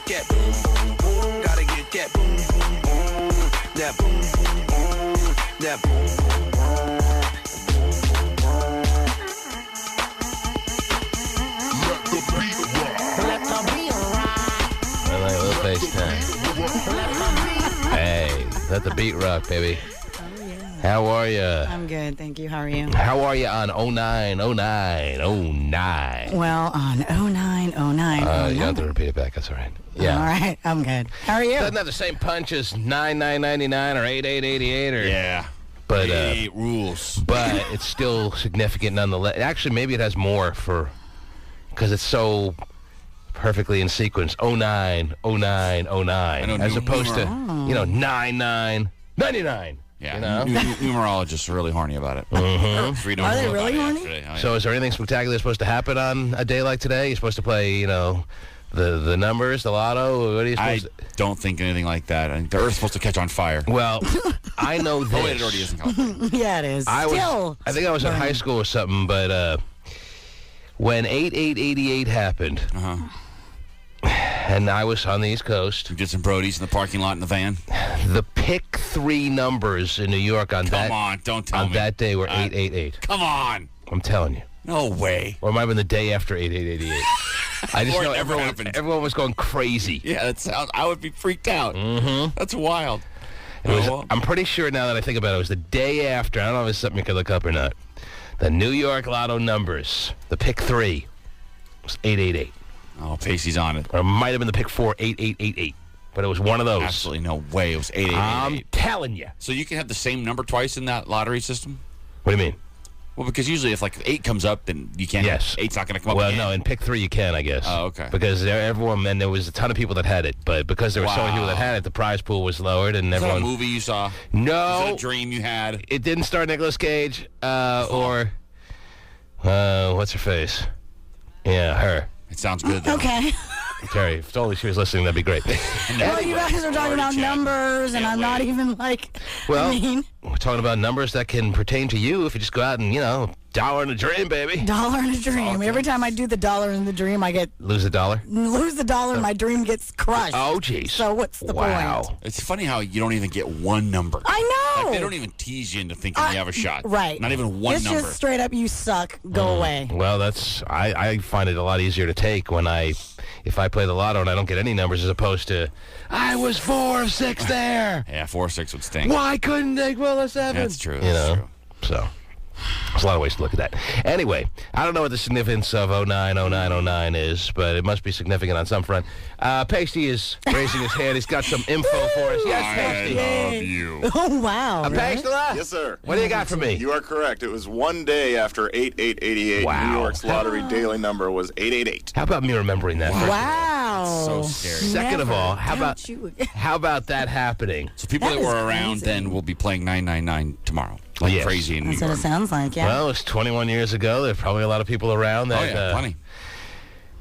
that boom, boom, boom. Gotta get that boom, boom, boom. That boom, boom, boom. That boom, boom, boom. Let the beat rock. Let the beat rock. I like a little bass time. Hey, let the beat rock, baby. How are you? I'm good, thank you. How are you? How are you on 09? Well, on 09. You don't have to repeat it back. That's all right. Yeah. All right, I'm good. How are you? Doesn't have the same punch as 9999 or 8888 or Yeah. but 88 rules. but it's still significant nonetheless. Actually, maybe it has more because it's so perfectly in sequence. 09, 09, 09, as opposed to 99, 99. Yeah, You know? numerologists are really horny about it. Mm-hmm. Are they really horny? So is there anything spectacular supposed to happen on a day like today? You're supposed to play, the numbers, the lotto? What are you supposed to... don't think anything like that. I think the Earth's supposed to catch on fire. Well, I know this. Oh, wait, it already is in California. Yeah, it is. I think I was in high school or something, but when 8888 happened, and I was on the East Coast, You did some Brodies in the parking lot in the van. the pick 3 numbers in New York on Don't tell me. that day were 888. Come on. I'm telling you. No way. Or it might have been the day after 8888. I just Or it know never happened. everyone was going crazy. Yeah, I would be freaked out. Mm-hmm. That's wild. I'm pretty sure now that I think about it, it was the day after. I don't know if it's something you could look up or not. The New York Lotto numbers, the pick 3 was 888. Oh, Pasty's on it. Or it might have been the pick 4, 8888. But it was one of those. Absolutely no way. It was 8888. I'm telling you. So you can have the same number twice in that lottery system? What do you mean? Well, because usually if 8 comes up, then you can't. Yes. 8's not going to come up Well, again. no, in pick 3 you can, I guess. Oh, okay. Because there was a ton of people that had it, but because there were so many people that had it, the prize pool was lowered, and Is everyone. that a movie you saw? No. Is it a dream you had? It didn't star Nicolas Cage or what's her face? Yeah, her. It sounds good, though. Okay. Terry, if only she was listening, that'd be great. Well, you guys are talking about numbers, and I'm not even Well, we're talking about numbers that can pertain to you if you just go out and, dollar in a dream, baby. dollar in a dream. Every time I do the dollar in the dream, I Lose a dollar? lose the dollar, and my dream gets crushed. Oh, jeez. So what's the point? It's funny how you don't even get one number. I know. Like, they don't even tease you into thinking you have a shot. Right. Not even one it's number. It's just straight up, you suck, go away. Well, I find it a lot easier to take if I play the lotto and I don't get any numbers as opposed to, I was 4 of 6 there. Yeah, 4 or 6 would stink. Why couldn't they roll a 7? That's true. That's true. So, there's a lot of ways to look at that. Anyway, I don't know what the significance of 09 is, but it must be significant on some front. Pasty is raising his hand. He's got some info for us. Yes, Pasty. I love you. Oh, wow. Pasty? Yes, sir. What do you got for me? You are correct. It was one day after 8888. Wow. New York's lottery daily number was 888. How about me remembering that? Wow. So scary. Second of all, how Never about that happening? So people that That were is around crazy. then will be playing 999 tomorrow. Like Yes. crazy in New That's what York. it sounds like, yeah. Well, it was 21 years ago. There's probably a lot of people around that. Oh, yeah, plenty.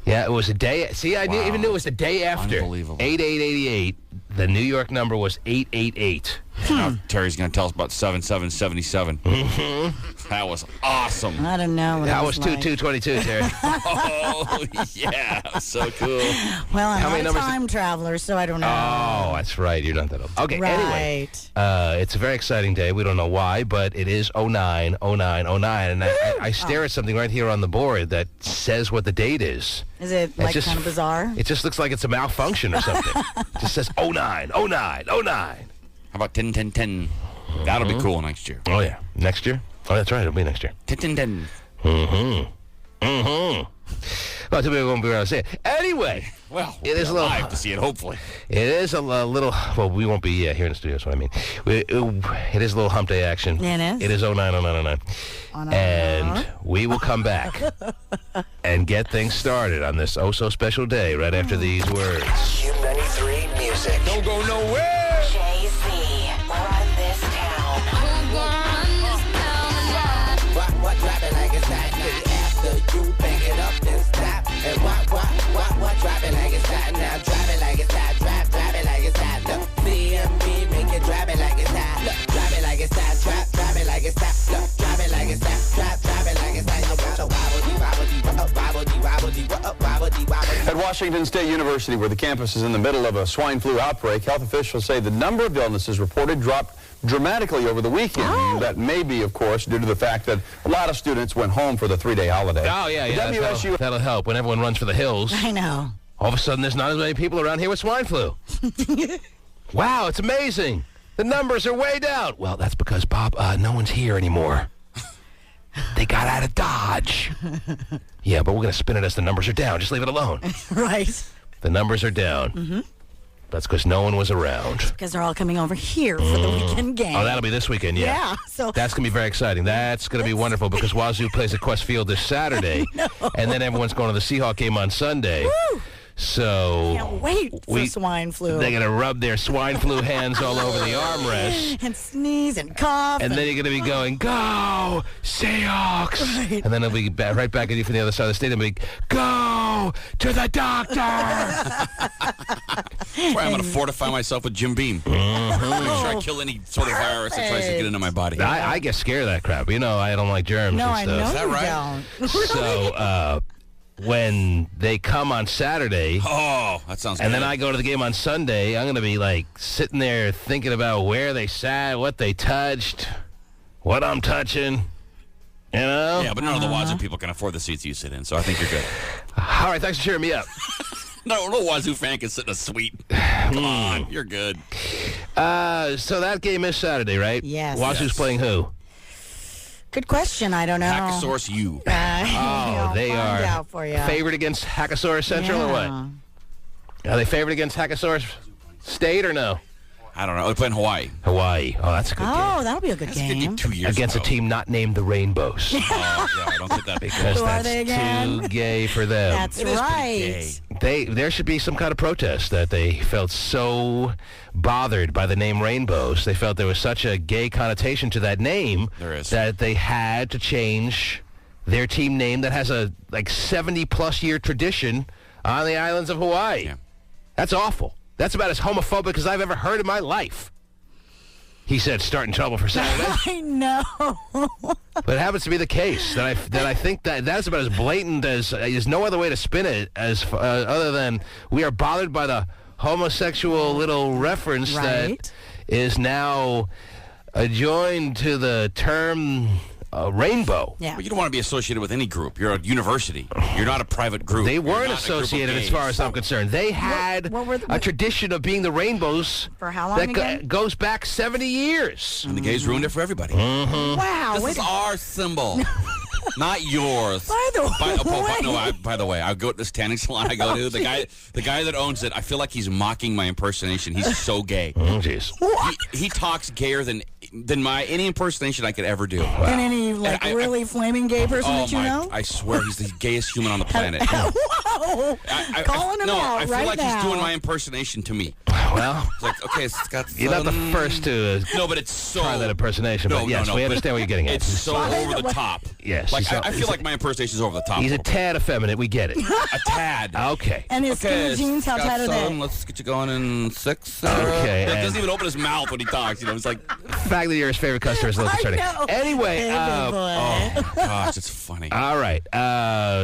Yeah, it was a day. See, I even knew it was the day after. Unbelievable. 8888. The New York number was 888. Now Terry's going to tell us about 7777. That was awesome. I don't know what That it was was like. 2222, Terry. Oh, yeah. So cool. Well, I'm How many not a numbers time traveler, so I don't know. Oh, that's right. You're not that old. Okay, anyway. It's a very exciting day. We don't know why, but it is 09. And I stare at something right here on the board that says what the date is. Is it just- kind of bizarre? It just looks like it's a malfunction or something. It just says 09. How about 10-10-10? That'll be cool next year. Oh, yeah. Next year? Oh, that's right. It'll be next year. 10-10-10. Well, too bad we won't be around to say it. Anyway. Well, It is a little- live to see it, hopefully. It is a little, well, we won't be here in the studio, is what I mean. It is a little hump day action. Yeah, it is. It is 09. And we will come back and get things started on this oh-so-special day right after these words. KUBE 93 music. Don't go nowhere. Jay-Z, run this town. What drop it like it's that night after you bang it up and stop. And what drop it like it's that now. Drop it like it's that. Drop it like it's that. Look, CMB make it drop it like it's that. Look, drop it like it's that. Drop it like it's that. Look, drop it like it's that. Drop it like it's that. You got a wobble-dee, wobble-dee, wobble-dee, wobble-dee, wobble-dee, wobble-dee. At Washington Washington State University, where the campus is in the middle of a swine flu outbreak, health officials say the number of illnesses reported dropped dramatically over the weekend. Oh. That may be, of course, due to the fact that a lot of students went home for the 3-day holiday. Oh, yeah. That'll help when everyone runs for the hills. I know. All of a sudden, there's not as many people around here with swine flu. Wow, it's amazing. The numbers are way down. Well, that's because, Bob, no one's here anymore. They got out of Dodge. Yeah, but we're going to spin it as the numbers are down. Just leave it alone. Right. The numbers are down. Mm-hmm. That's because no one was around. Because they're all coming over here for the weekend game. Oh, that'll be this weekend, yeah. Yeah. So that's going to be very exciting. That's going to be wonderful because Wazoo plays at Quest Field this Saturday. And then everyone's going to the Seahawk game on Sunday. Woo! So can't wait for swine flu. They're going to rub their swine flu hands all over the armrest. And sneeze and cough. And then you're going to be going, go, Seahawks. Right. And then it'll be right back at you from the other side of the stadium. It'll be, go to the doctor. That's why I'm going to fortify myself with Jim Beam. Mm-hmm. Make sure I kill any sort of virus that tries to get into my body. I get scared of that crap. You know, I don't like germs no, and stuff. I know Is that you right? don't. So, when they come on Saturday, that sounds good. And then I go to the game on Sunday, I'm going to be like sitting there thinking about where they sat, what they touched, what I'm touching, you know? Yeah, but none of the Wazoo people can afford the seats you sit in, so I think you're good. All right, thanks for cheering me up. No Wazoo fan can sit in a suite. Come on, you're good. So that game is Saturday, right? Yes. Wazoo's playing who? Good question. I don't know. Hackasaurus U. They are favored against Hackasaurus Central or what? Are they favored against Hackasaurus State or no? I don't know. They're playing Hawaii. Hawaii. Oh, that's a good game. Oh, that'll be a good game. 2 years Against ago. a team not named the Rainbows. Oh, yeah, I don't think that because Who are that's they again? too gay for them. That's right. There should be some kind of protest that they felt so bothered by the name Rainbows. They felt there was such a gay connotation to that name that they had to change their team name that has a 70-plus year tradition on the islands of Hawaii. Yeah. That's awful. That's about as homophobic as I've ever heard in my life. He said, starting trouble for Saturday. I know. But it happens to be the case that I think that's about as blatant as there's no other way to spin it other than we are bothered by the homosexual little reference that is now adjoined to the term rainbow. Yeah. But you don't want to be associated with any group. You're a university. You're not a private group. They weren't associated as far as I'm concerned. They had a tradition of being the Rainbows for how long that goes back 70 years. And the gays ruined it for everybody. Mm-hmm. Wow. This is our symbol. Not yours. By the way, I go to this tanning salon I go to. The guy that owns it, I feel like he's mocking my impersonation. He's so gay. Oh, jeez. He talks gayer than any impersonation I could ever do. Wow. And any really flaming gay person that you know? I swear he's the gayest human on the planet. Whoa! Calling him out I feel right like now. he's doing my impersonation to me. Well, it's like, okay, it's got you're not the first to no, but it's so try that impersonation. But yes, we understand what you're getting at. It's so over the top. Yes. Like I feel like my impersonation is over the top. He's a tad effeminate. We get it. A tad. Okay. And his skinny jeans, how tight are they? Let's get you going in 6. Okay. He doesn't even open his mouth when he talks. You know, it's like the fact that you're his favorite customer is a little concerning. Anyway, oh my gosh, it's funny. All right.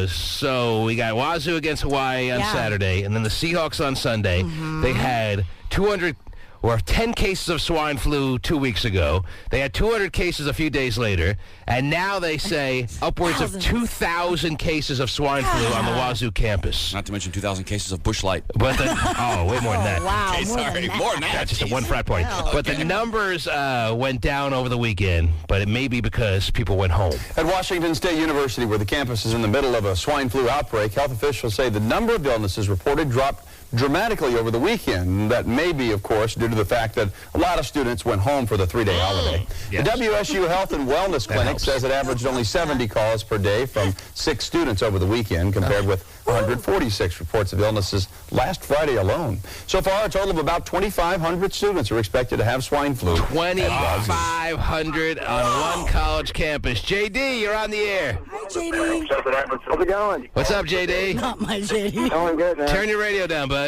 So we got Wazoo against Hawaii on Saturday, and then the Seahawks on Sunday. Mm-hmm. They had 10 cases of swine flu 2 weeks ago. They had 200 cases a few days later, and now they say upwards of 2,000 cases of swine flu on the Wazoo campus. Not to mention 2,000 cases of Busch Light. But way more than that. Wow, okay, sorry, more than that. That's just a one frat point. But the numbers went down over the weekend, but it may be because people went home. At Washington State University, where the campus is in the middle of a swine flu outbreak, health officials say the number of illnesses reported dropped dramatically over the weekend. That may be, of course, due to the fact that a lot of students went home for the 3-day holiday. Yes. The WSU Health and Wellness Clinic says it averaged only 70 calls per day from 6 students over the weekend, compared with 146 reports of illnesses last Friday alone. So far, a total of about 2,500 students are expected to have swine flu. 2,500 on one college campus. JD, you're on the air. Hi, JD. How's it going? What's up, JD? Not my JD. Going good, man. Turn your radio down, bud.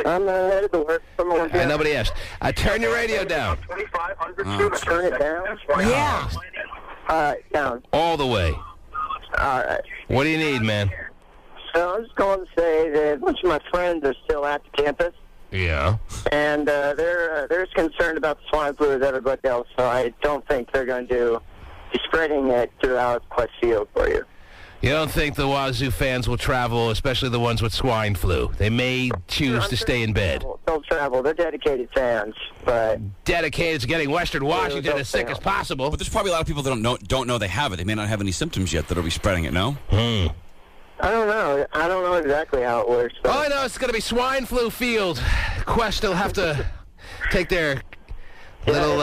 I'm headed to work. Nobody asked. Turn your radio down. Turn it down? Yeah. All right, down. All the way. All right. What do you need, man? So I was going to say that a bunch of my friends are still at the campus, Yeah. and they're as concerned about the swine flu as everybody else. So I don't think they're going to be spreading it throughout Quest Field for you. You don't think the Wazoo fans will travel, especially the ones with swine flu? They may choose to stay in bed. They'll travel. They're dedicated fans, but Dedicated to getting Western Washington as sick as possible. But there's probably a lot of people that don't know they have it. They may not have any symptoms yet that'll be spreading it, no? I don't know. I don't know exactly how it works. But All I know is it's going to be swine flu field. Quest will have to take their little...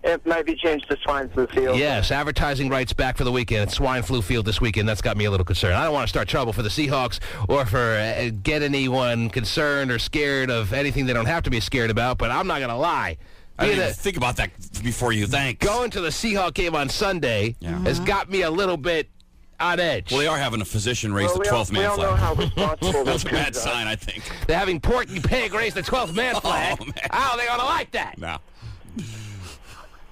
it might be changed to swine flu field. Yes, advertising rights back for the weekend. It's swine flu field this weekend. That's got me a little concerned. I don't want to start trouble for the Seahawks or for get anyone concerned or scared of anything they don't have to be scared about, but I'm not going to lie. I didn't even think about that before you think. Going to the Seahawk game on Sunday has got me a little bit on edge. Well, they are having a physician raise the 12th man we all know flag. how responsible That's those a bad kids are. sign, I think. They're having Porky Pig raise the 12th man flag. man. How are they going to like that? No.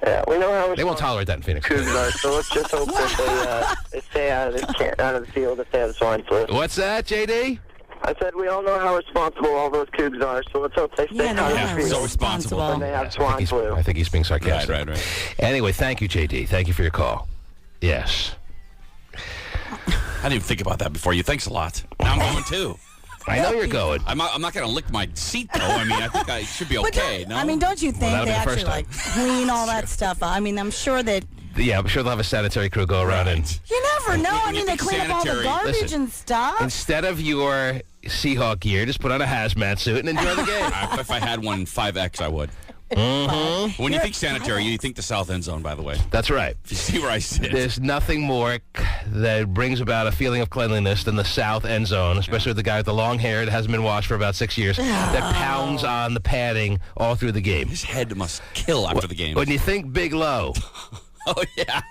Yeah, we know how They won't tolerate that in Phoenix. Cougs are, so let's just hope that they stay out of the field if they have swine flu. What's that, JD? I said we all know how responsible all those Cougs are, so let's hope they stay Yeah, out they of are the field so responsible. when they have swine flu. I think he's being sarcastic. Right. Anyway, thank you, JD. Thank you for your call. Yes. I didn't even think about that before you. Thanks a lot. Now I'm going too. I know you're going. I'm not going to lick my seat, though. I mean, I think I should be But okay. No? I mean, don't you think that'll they be the actually first time. like clean all that stuff up? I mean, I'm sure that Yeah, I'm sure they'll have a sanitary crew go around and you never know. I When you mean, they think clean up all the sanitary- garbage Listen, and stuff. instead of your Seahawk gear, just put on a hazmat suit and enjoy the game. If I had one 5X, I would. When you think sanitary, you think the south end zone, by the way. That's right. If you see where I sit. There's nothing more that brings about a feeling of cleanliness than the south end zone, especially with the guy with the long hair that hasn't been washed for about 6 years, that pounds on the padding all through the game. His head must kill after the game. When you think Big Low, Oh, yeah.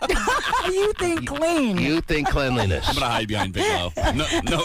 You think clean? you think cleanliness. I'm going to hide behind Big Low.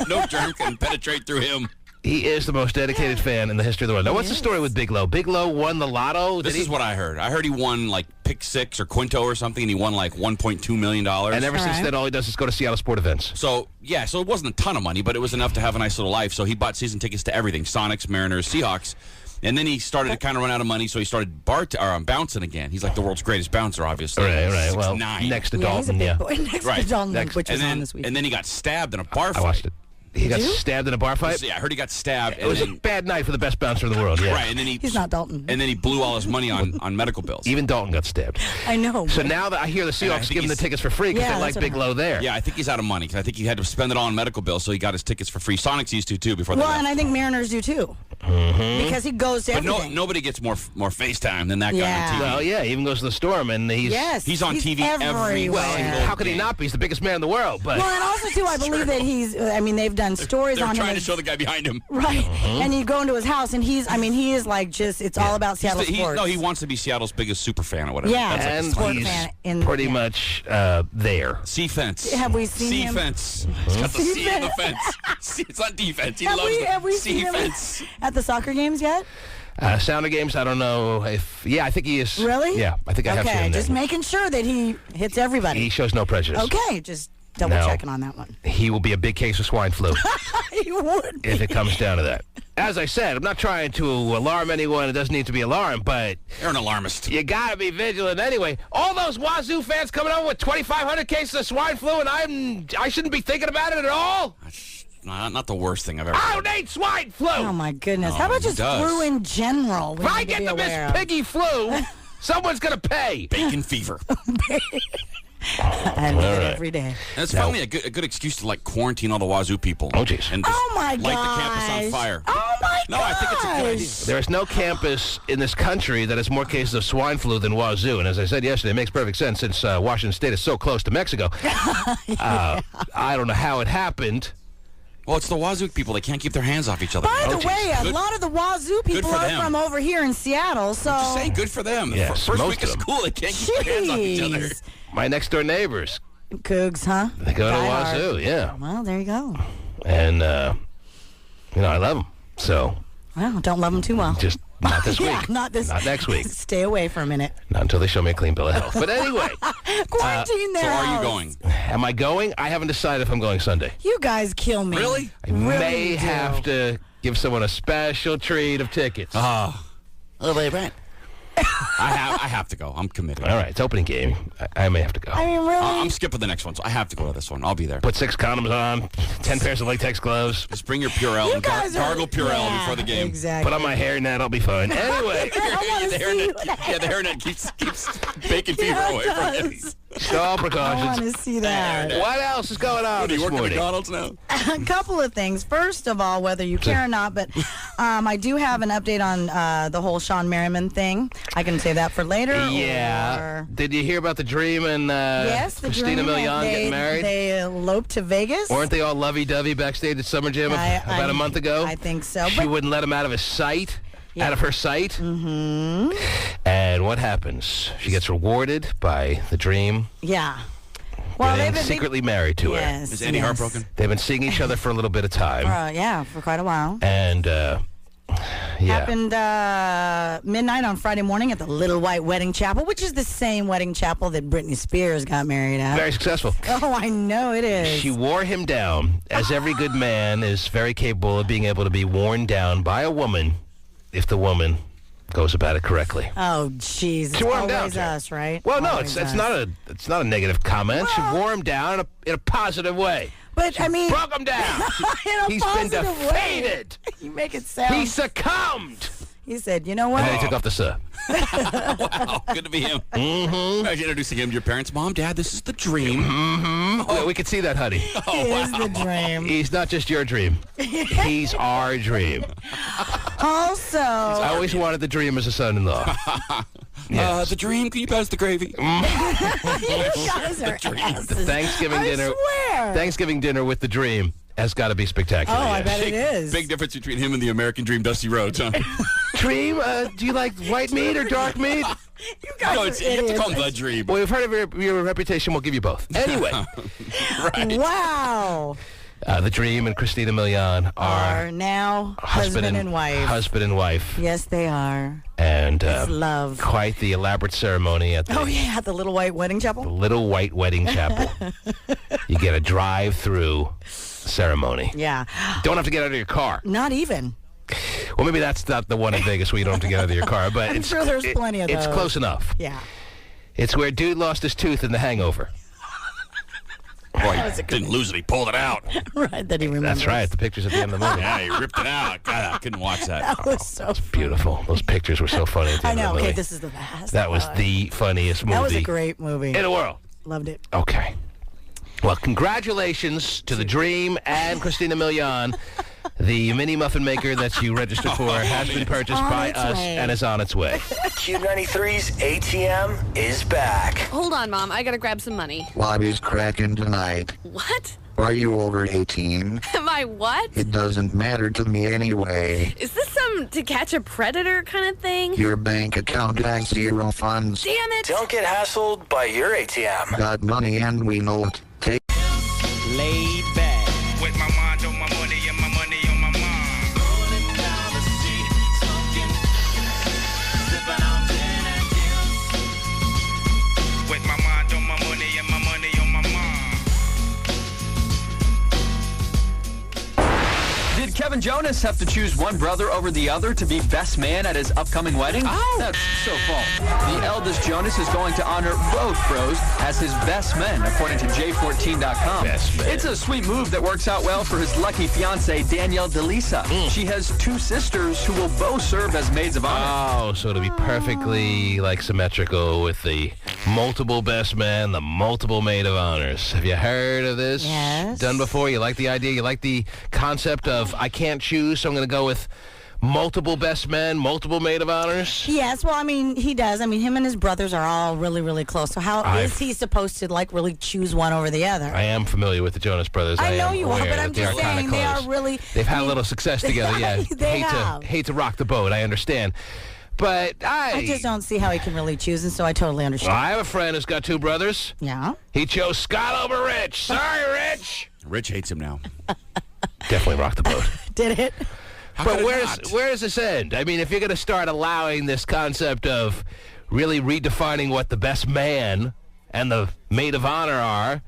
No germ can penetrate through him. He is the most dedicated fan in the history of the world. Now, what's the story with Big Low? Big Low won the lotto? This is what I heard. I heard he won like pick six or Quinto or something, and he won like $1.2 million. And ever since then, all he does is go to Seattle sport events. So it wasn't a ton of money, but it was enough to have a nice little life. So he bought season tickets to everything, Sonics, Mariners, Seahawks. And then he started to kind of run out of money, so he started bouncing again. He's like the world's greatest bouncer, obviously. Right. Well, 6'9". next to Yeah, he's a Dalton, big boy. Next Right. to Dalton, Next. which was and on then, this week. and then he got stabbed in a bar I fight. watched it. He got you? stabbed in a bar fight? Yeah, I heard he got stabbed. It was a bad night for the best bouncer in the world, yeah. Right, and then He's not Dalton. And then he blew all his money on medical bills. Even Dalton got stabbed. I know. So now that I hear the I Seahawks think give him the he's- tickets for free because Yeah, they like that's what Big I Low there. Yeah, I think he's out of money because I think he had to spend it all on medical bills, so he got his tickets for free. Sonics used to too before they well, left. and I think Mariners do too, because he goes to But everything. nobody gets more FaceTime than that guy Yeah. on TV. Well, yeah, he even goes to the Storm, and he's... Yes, He's on TV every everywhere. Well, single how could he game. not be? He's the biggest man in the world, but... Well, and also too, I believe that he's. I mean, they've done stories They're on trying him. to show the guy behind him. Right, and you go into his house, and he's. I mean, he is like just. It's all about Seattle sports. No, he wants to be Seattle's biggest super fan or whatever. Yeah. That's like and sport he's fan in- pretty yeah. much there. C fence. Have we seen C him? fence. He's got the C in the fence. It's not defense. He Have loves we the seen C him fence. at the soccer games yet? Sounder games, I don't know if... Yeah, I think he is... Really? Yeah, I think I have seen Okay, him just there. making sure that he hits everybody. He shows no prejudice. Okay, just double No. checking on that one. He will be a big case of swine flu He would. if it comes down to that. As I said, I'm not trying to alarm anyone. It doesn't need to be alarmed, but You're an alarmist. you got to be vigilant anyway. All those Wazoo fans coming over with 2,500 cases of swine flu, and I shouldn't be thinking about it at all? Not the worst thing I've ever I heard. don't need swine flu. Oh my goodness! No, How about he just does. flu in general? we If I need to get be the Miss aware of? Piggy flu, someone's going to pay. Bacon fever. I need All it right. every day. And it's finally a good excuse to like quarantine all the Wazoo people. Oh, jeez. And just Oh my light the campus on gosh. fire. Oh my No, I think it's a good idea. There is no campus in this country that has more cases of swine flu than Wazoo. And as I said yesterday, it makes perfect sense since Washington State is so close to Mexico. I don't know how it happened. Well, it's the Wazoo people. They can't keep their hands off each other. By the geez. way, a Good- lot of the Wazoo people for are them. from over here in Seattle, so Just saying, good for them. The Yes, first most week of of them. school, they can't keep their hands off each other. Jeez. My next door neighbors, Cougs, huh? they go to Die hard. Wazoo, yeah. Well, there you go. And, I love them. So, Well, don't love them too well. Just not this Yeah, week. not next week. Stay away for a minute. Not until they show me a clean bill of health. But anyway, Quarantine their So are you house. going? am I going? I haven't decided if I'm going Sunday. You guys kill me. Really? I may have to give someone a special treat of tickets. Oh, wait, right. I have to go. I'm committed. All right, it's opening game. I may have to go. I mean, really? I'm skipping the next one, so I have to go to this one. I'll be there. Put 6 condoms on, 10 pairs of latex gloves. Just bring your Purell You and guys are- gargle Purell yeah, before the game. Exactly. Put on my hairnet, I'll be fine. Anyway, I want to the see hairnet, that. yeah, the hairnet keeps bacon fever Yeah, it away from you. does. all I want precautions. to see that. What else is going on Do this you work at morning? McDonald's now? A couple of things. First of all, whether you care or not, but I do have an update on the whole Sean Merriman thing. I can save that for later. Yeah. or- Did you hear about the Dream and Yes, the Christina Dream, Milian they, getting married? They eloped to Vegas. Weren't they all lovey-dovey backstage at Summer Jam about a month ago? I think so. She But wouldn't let him out of his sight. Yeah. Out of her sight. Mm-hmm. And what happens? She gets rewarded by the Dream yeah. Well, getting they've been secretly married to her. Yes. Is Andy yes. heartbroken? They've been seeing each other for a little bit of time. Yeah, for quite a while. And, yeah. Happened midnight on Friday morning at the Little White Wedding Chapel, which is the same wedding chapel that Britney Spears got married at. Very successful. Oh, I know it is. She wore him down, as every good man is very capable of being able to be worn down by a woman if the woman goes about it correctly. Oh, jeez. It's She wore him down, always Jay. us, right? Well, no, Always it's us. not a negative comment. She wore him down in a positive way. But, I mean... Broke him down. in a He's been positive way. defeated. You make it sound... He succumbed. He said, you know what? And then he took off the sir. Wow, good to be him. Mm-hmm. Imagine introducing him to your parents. Mom, Dad, this is the Dream. Oh, we can see that, honey. He is the Dream. He's not just your dream. He's our dream. Also... I always wanted the Dream as a son-in-law. Yes. The Dream, can you pass the gravy? you guys are asses. The Thanksgiving I dinner. swear. Thanksgiving dinner with the Dream has got to be spectacular. Oh, I yes. bet it is. Big difference between him and the American Dream, Dusty Rhodes, huh? Dream, do you like white meat or dark meat? You guys No, are you have to idiots. call him the Dream. Well, we've heard of your reputation. We'll give you both. Anyway, Right. Wow. the Dream and Christina Milian Are now husband and wife. Husband and wife. Yes, they are. And It's love. quite the elaborate ceremony at the Oh, yeah, at the Little White Wedding Chapel. Little White Wedding Chapel. You get a drive-through ceremony. Yeah. Don't have to get out of your car. Not even. Well, maybe that's not the one in Vegas where you don't have to get out of your car, but I'm sure there's plenty of It's those. close enough. Yeah. It's where dude lost his tooth in The Hangover. Boy, he didn't lose it. He pulled it out. Right, that he remembers. That's right. The pictures at the end of the movie. Yeah, he ripped it out. God, I couldn't watch that. That was so funny. Beautiful. Those pictures were so funny at the I end know. of the Okay, movie. this is the best. That was the funniest movie That was a great movie. in the world. Loved it. Okay. Well, congratulations to the Dream and Christina Milian. The mini muffin maker that you registered for has been purchased On by its us way. and is on its way. Cube 93's ATM is back. Hold on, Mom. I gotta grab some money. What is cracking tonight? What? Are you over 18? Am I what? It doesn't matter to me anyway. Is this some to catch a predator kind of thing? Your bank account has zero funds. Damn it! Don't get hassled by your ATM. Got money and we know it. Take Laid back. With my mind on my money and my money on my mind. Rolling down the street, smoking, sipping on gin and juice. With my mind on my money and my money on my mind. Did Kevin Jonas have to choose one brother over the other to be best man at his upcoming wedding? Oh! That's so false. The eldest Jonas is going to honor both bros as his best men, according to J14.com. Best men. It's a sweet move that works out well for his lucky fiancée, Danielle DeLisa. She has two sisters who will both serve as maids of honor. Oh, so to be perfectly symmetrical with the multiple best men, the multiple maid of honors. Have you heard of this? Yes. Done before? You like the idea? You like the concept of I can't choose, so I'm going to go with multiple best men, multiple maid of honors? Yes, well, I mean, he does. I mean, him and his brothers are all really, really close. So how is he supposed to, really choose one over the other? I am familiar with the Jonas Brothers. I know am you are, aware but I'm that they just are kinda saying they are close. really... They've had a little success together, yeah. They have. Hate to rock the boat, I understand. But I just don't see how he can really choose, and so I totally understand. I have a friend who's got two brothers. Yeah? He chose Scott over Rich. Sorry, Rich. Rich hates him now. Definitely rock the boat. Did it? But where does this end? I mean, if you're going to start allowing this concept of really redefining what the best man and the maid of honor are,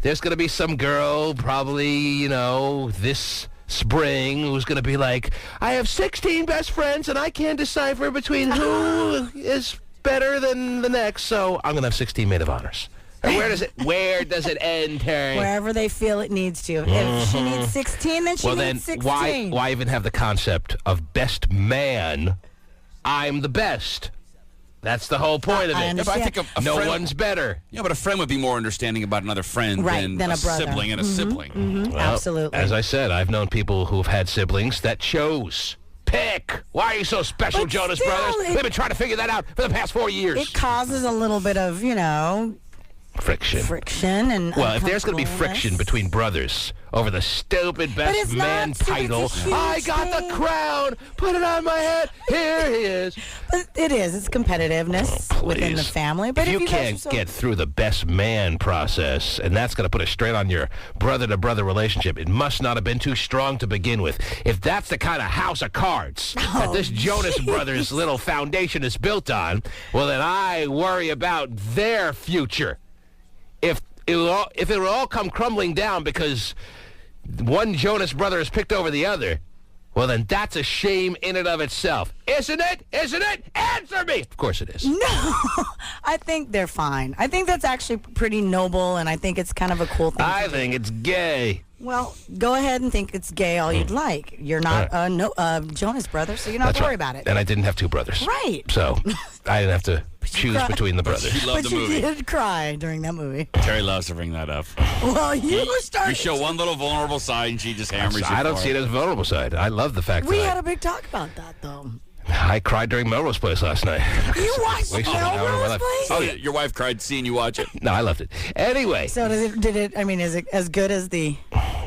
there's going to be some girl probably, this spring who's going to be like, I have 16 best friends and I can't decipher between who is better than the next, so I'm going to have 16 maid of honors. And where does it end, Terry? Wherever they feel it needs to. If she needs 16, then she needs 16. Why even have the concept of best man? I'm the best. That's the whole point of it. If I think no one's better. Yeah, but a friend would be more understanding about another friend than a brother. sibling and a sibling. Mm-hmm. Well, Absolutely. As I said, I've known people who've had siblings that chose. Pick. Why are you so special, Jonas Brothers? We've been trying to figure that out for the past 4 years. It causes a little bit of, friction. And well, if there's going to be friction between brothers over the stupid best man title, I got the crown, put it on my head, here he is. But it is. It's competitiveness within the family. But if you can't get through the best man process, and that's going to put a strain on your brother-to-brother relationship, it must not have been too strong to begin with. If that's the kind of house of cards that this Jonas Brothers little foundation is built on, well, then I worry about their future. If it will all come crumbling down because one Jonas brother is picked over the other, well, then that's a shame in and of itself. Isn't it? Isn't it? Answer me! Of course it is. No, I think they're fine. I think that's actually pretty noble, and I think it's kind of a cool thing. I think it's gay. Well, go ahead and think it's gay all you'd like. You're not a Jonas brother, so you're not to worry about it. And I didn't have two brothers. Right. So I didn't have to choose between the brothers. She loved the movie. But you did cry during that movie. Terry loves to bring that up. Well, you started. You show one little vulnerable side, and she just hammers you. I don't see it as a vulnerable side. I love the fact we that had a big talk about that, though. I cried during Melrose Place last night. You watched Melrose Place? Oh, your wife cried seeing you watch it? No, I loved it. Anyway. So is it as good as the...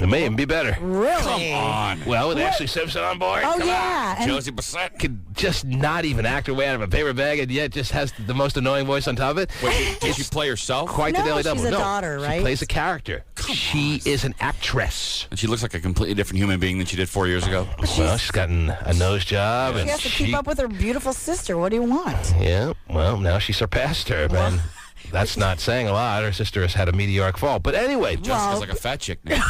It may even be better. Really? Come on. Well, with Ashley Simpson on board. Oh, come yeah. on. Josie Bassett could just not even act her way out of a paper bag, and yet just has the most annoying voice on top of it. Wait, did she play herself? Quite the Daily Double. She's a daughter, right? She plays a character. She is an actress. And she looks like a completely different human being than she did 4 years ago. Well, she's gotten a nose job. She and has to keep up with her beautiful sister. What do you want? Yeah, well, now she surpassed her, man. That's not saying a lot. Her sister has had a meteoric fall. But anyway. Jessica's like a fat chick now.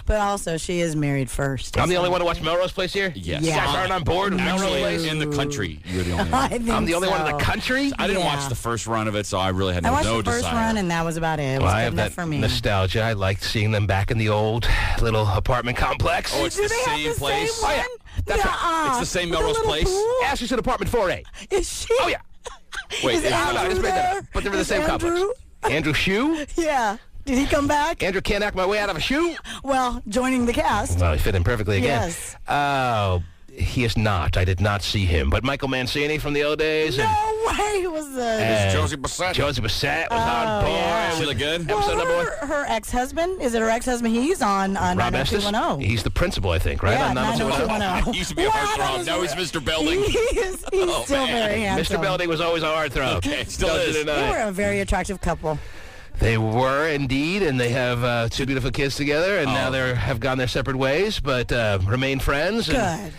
But also, she is married first. I'm the only one to watch Melrose Place here? Yes. You guys aren't on board with Melrose Place? In the country, you're the only one. I'm the only one in the country? I didn't watch the first run of it, so I really had no desire. I watched the first run, and that was about it. It was I good have enough that for me. nostalgia. I liked seeing them back in the old little apartment complex. Oh, it's the same place? Same one? That's right. It's the same Melrose Place? Ashley's in apartment 4A. Is she? Oh, yeah. Wait, Is Andrew there? But they're in the Is same Andrew? complex. Andrew Shue? Yeah. Did he come back? Andrew can't act my way out of a shoe? Well, joining the cast. Well, he fit in perfectly again. Yes. Oh, he is not. I did not see him. But Michael Mancini from the old days. No way was Josie Bassett. Josie Bassett was on board. Yeah. She look good? Episode number one. Her ex-husband? Is it her ex-husband? He's on Rob Estes? 90210. He's the principal, I think, right? Yeah, on 90210. He used to be a heartthrob. Now he's Mr. Belding. He's still very handsome. Mr. Belding was always a heartthrob. Okay, still is. They were a very attractive couple. They were indeed, and they have two beautiful kids together, and now they have gone their separate ways, but remain friends. Good.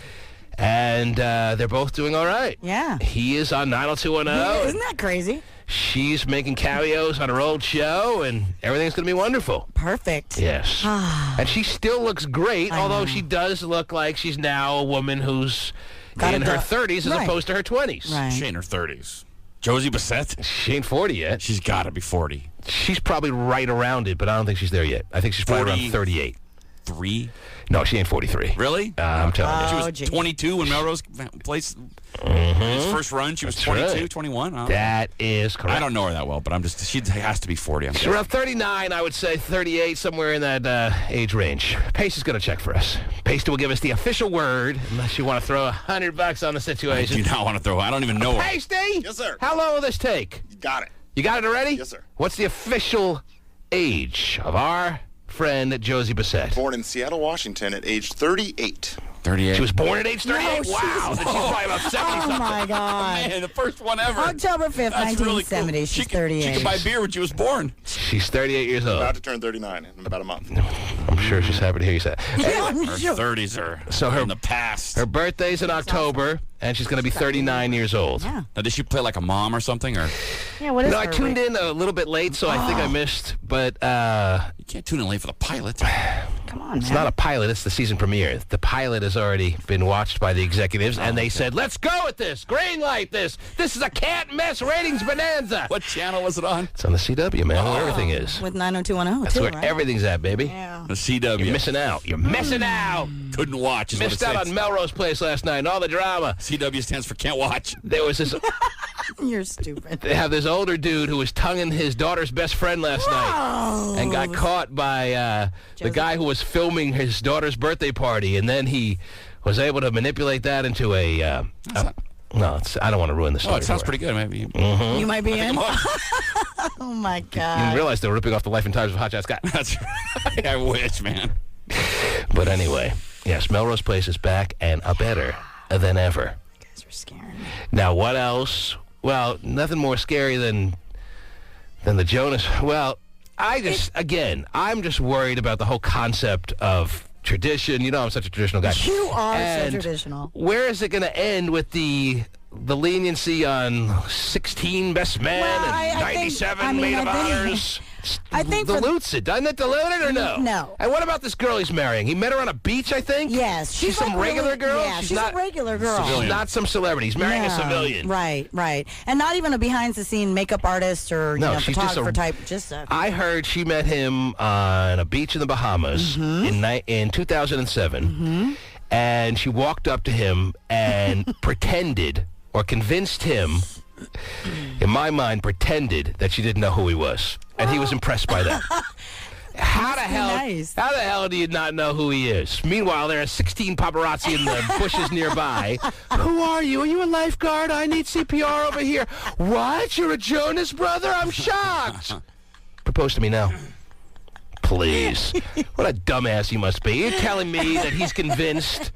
And they're both doing all right. Yeah. He is on 90210. Isn't that crazy? She's making cameos on her old show, and everything's going to be wonderful. Perfect. Yes. And she still looks great, although she does look like she's now a woman who's in her 30s as opposed to her 20s. Right. She ain't in her 30s. Josie Bassett? She ain't 40 yet. She's got to be 40. She's probably right around it, but I don't think she's there yet. I think she's probably around 38. 3? No, she ain't 43. Really? I'm telling you. She was 22 when Melrose Place, its first run. She was 22, right. 21. That is correct. I don't know her that well, but she has to be 40. She's around 39, I would say 38, somewhere in that age range. Pace is going to check for us. Pace will give us the official word, unless you want to throw $100 on the situation. I do not want to throw. I don't even know her. Pasty? Yes, sir. How long will this take? You got it. You got it already? Yes, sir. What's the official age of our friend Josie Bassett? Born in Seattle, Washington at age 38. 38. She was born at age 38? No, Wow. she's- Then she's probably about 70-something. Oh, my God. Man, the first one ever. October 5th, That's really 1970. cool. She's She 38. could buy beer when she was born. She's 38 years old. About to turn 39 in about a month. I'm sure she's happy to hear you say that. Yeah, I'm Her sure. 30s are So her- in the past. Her birthday's in October, and she's going to be 39 years old. Yeah. Now, did she play like a mom or something? Or Yeah, what is No, I her tuned rate? in a little bit late, so I think I missed. But you can't tune in late for the pilot. Come on, it's man. not a pilot; it's the season premiere. The pilot has already been watched by the executives, and they said, "Let's go with this. Green light this. This is a can't miss ratings bonanza." What channel was it on? It's on the CW, man. Where everything is. With 90210, That's too, where right? everything's at, baby. Yeah. The CW. You're missing out. You're missing out. Couldn't watch. Is Missed what it out says. on Melrose Place last night and all the drama. CW stands for can't watch. There was this. You're stupid. They have this older dude who was tonguing his daughter's best friend last night and got caught by the guy who was filming his daughter's birthday party, and then he was able to manipulate that into a. No, I don't want to ruin the story. Oh, it sounds for pretty good. Maybe. You might be in. Oh, my You God. didn't realize they were ripping off the life and times of Hot Shot Scott. That's right. I wish, man. But anyway, yes, Melrose Place is back and a better than ever. You guys are scaring me. Now, what else? Well, nothing more scary than the Jonas. Well, I'm just worried about the whole concept of tradition. You know, I'm such a traditional guy. You are And so traditional. Where is it going to end with the leniency on 16 best men Well, and I think- 97 I mean, maid of I think- honors? I think for- dilutes it. Doesn't it dilute it or no? No. And what about this girl he's marrying? He met her on a beach, I think? Yes. She's some like regular really- girl? Yeah, she's a regular girl. She's not some celebrity. He's marrying a No. civilian. Right, right. And not even a behind-the-scene makeup artist or No, she's just photographer a- type. Just a... I heard she met him on a beach in the Bahamas in 2007, and she walked up to him and pretended or convinced him, in my mind, pretended that she didn't know who he was, and he was impressed by that. How the hell do you not know who he is? Meanwhile, there are 16 paparazzi in the bushes nearby. Who are you? Are you a lifeguard? I need CPR over here. What? You're a Jonas brother? I'm shocked. Propose to me now. Please. What a dumbass he must be. You're telling me that he's convinced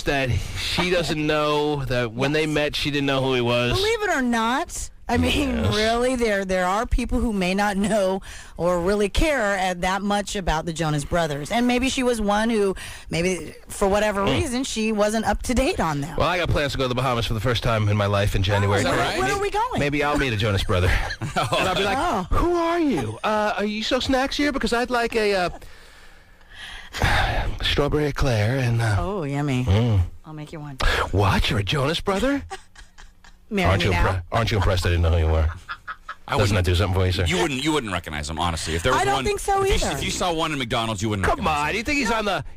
that she doesn't know that when they met she didn't know who he was. Believe it or not, I mean, Yes. really, there are people who may not know or really care that much about the Jonas Brothers. And maybe she was one who, maybe for whatever reason, she wasn't up to date on them. Well, I got plans to go to the Bahamas for the first time in my life in January. Is that right? Where are we going? Maybe I'll meet a Jonas brother. And I'll be like, who are you? Are you so snacks here? Because I'd like a strawberry eclair and... Oh, yummy. I'll make you one. What? You're a Jonas brother? Marry me now. Aren't you impressed I didn't know who you were? Doesn't that do something for you, sir? You wouldn't recognize him, honestly. If there was I don't one, think so if you- either. If you saw one in McDonald's, you wouldn't. Come recognize on, him.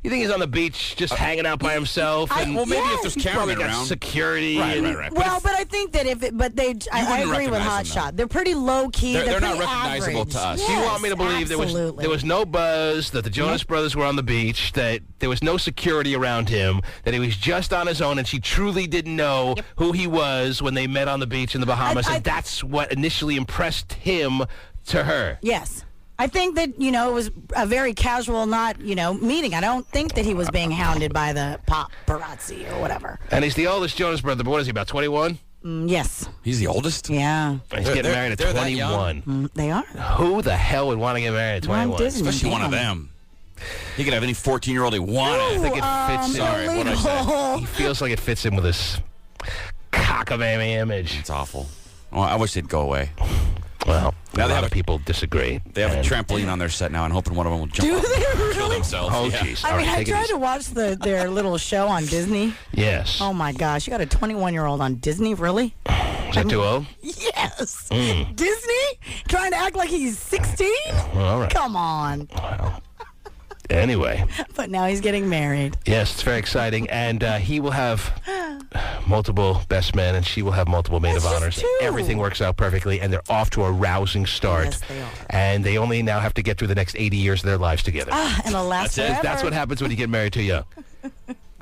you think he's on the beach just hanging out by himself? And Well, maybe if there's he's cameramen probably got around. security. Right, and- right, right. Well, but I think that I wouldn't agree with recognize Hot them, Shot. They're pretty low key. They're not pretty recognizable average. to us. You want me to believe there was no buzz, that the Jonas Brothers were on the beach, that there was no security around him, that he was just on his own, and she truly didn't know who he was when they met on the beach in the Bahamas, and that's what initially impressed him to her. Yes. I think that, it was a very casual, not, meeting. I don't think that he was being hounded by the paparazzi or whatever. And he's the oldest Jonas brother, but what is he, about 21? Yes. He's the oldest? Yeah. He's getting married at they're that 21. They are. Who the hell would want to get married at 21? Disney. Especially one of them. He could have any 14-year-old he wanted. I think it fits in. Sorry, what did I say? He feels like it fits in with his cockamamie image. It's awful. Well, I wish they'd go away. Well, Now a they lot have of people disagree. They have a And- trampoline on their set now, and hoping one of them will jump Do off they and kill really? themselves. Oh, Yeah. jeez. I All mean, right, I take it tried easy. to watch their little show on Disney. Yes. Oh, my gosh. You got a 21-year-old on Disney? Really? Is that too old? Yes. Disney? Trying to act like he's 16? Well, all right. Come on. Well, anyway, But now he's getting married. yes, it's very exciting. And he will have multiple best men, and she will have multiple maid of That's just honors. two. Everything works out perfectly, and they're off to a rousing start. Yes, they are. And they only now have to get through the next 80 years of their lives together. And it'll last forever. That's what happens when you get married too young.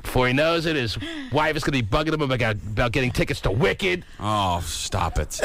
Before he knows it, his wife is going to be bugging him about getting tickets to Wicked. Oh, stop it.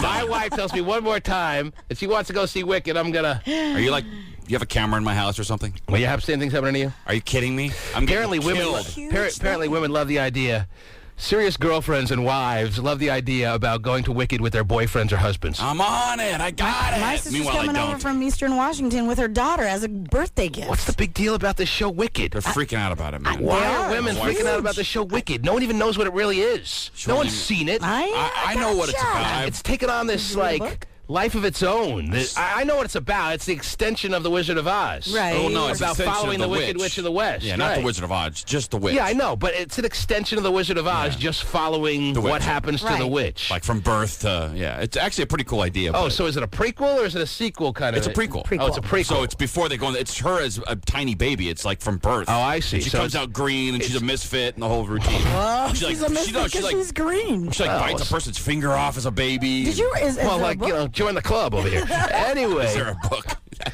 My wife tells me one more time that she wants to go see Wicked. I'm going to... Are you like You have a camera in my house or something? Well, you have same things happening to you? Are you kidding me? I'm Apparently, getting women. killed. Apparently, women love the idea. Serious girlfriends and wives love the idea about going to Wicked with their boyfriends or husbands. I'm on it. I got it. My sister's Meanwhile, coming I don't. over from Eastern Washington with her daughter as a birthday gift. What's the big deal about this show, Wicked? They're freaking out about it, man. Why are women freaking out about the show Wicked? No one even knows what it really is. No one's seen it. I know what it's about. It's taken on this, like, life of its own. I know what it's about. It's the extension of The Wizard of Oz. Right. Oh, no, it's about an extension following of the Wicked Witch of the West. Yeah, not right. the Wizard of Oz, just the witch. Yeah, I know, but it's an extension of The Wizard of Oz, just following what happens to the witch. Like from birth to, it's actually a pretty cool idea. Oh, so is it a prequel or is it a sequel kind of? It's a prequel. Oh, it's a prequel. So it's before they go in. It's her as a tiny baby. It's like from birth. Oh, I see. And she So comes out green and she's a misfit and the whole routine. Oh, she's a misfit because she's green. She bites a person's finger off as a baby. Did you? Is Well, there a like, book? join the club over here. Anyway. Is there a book?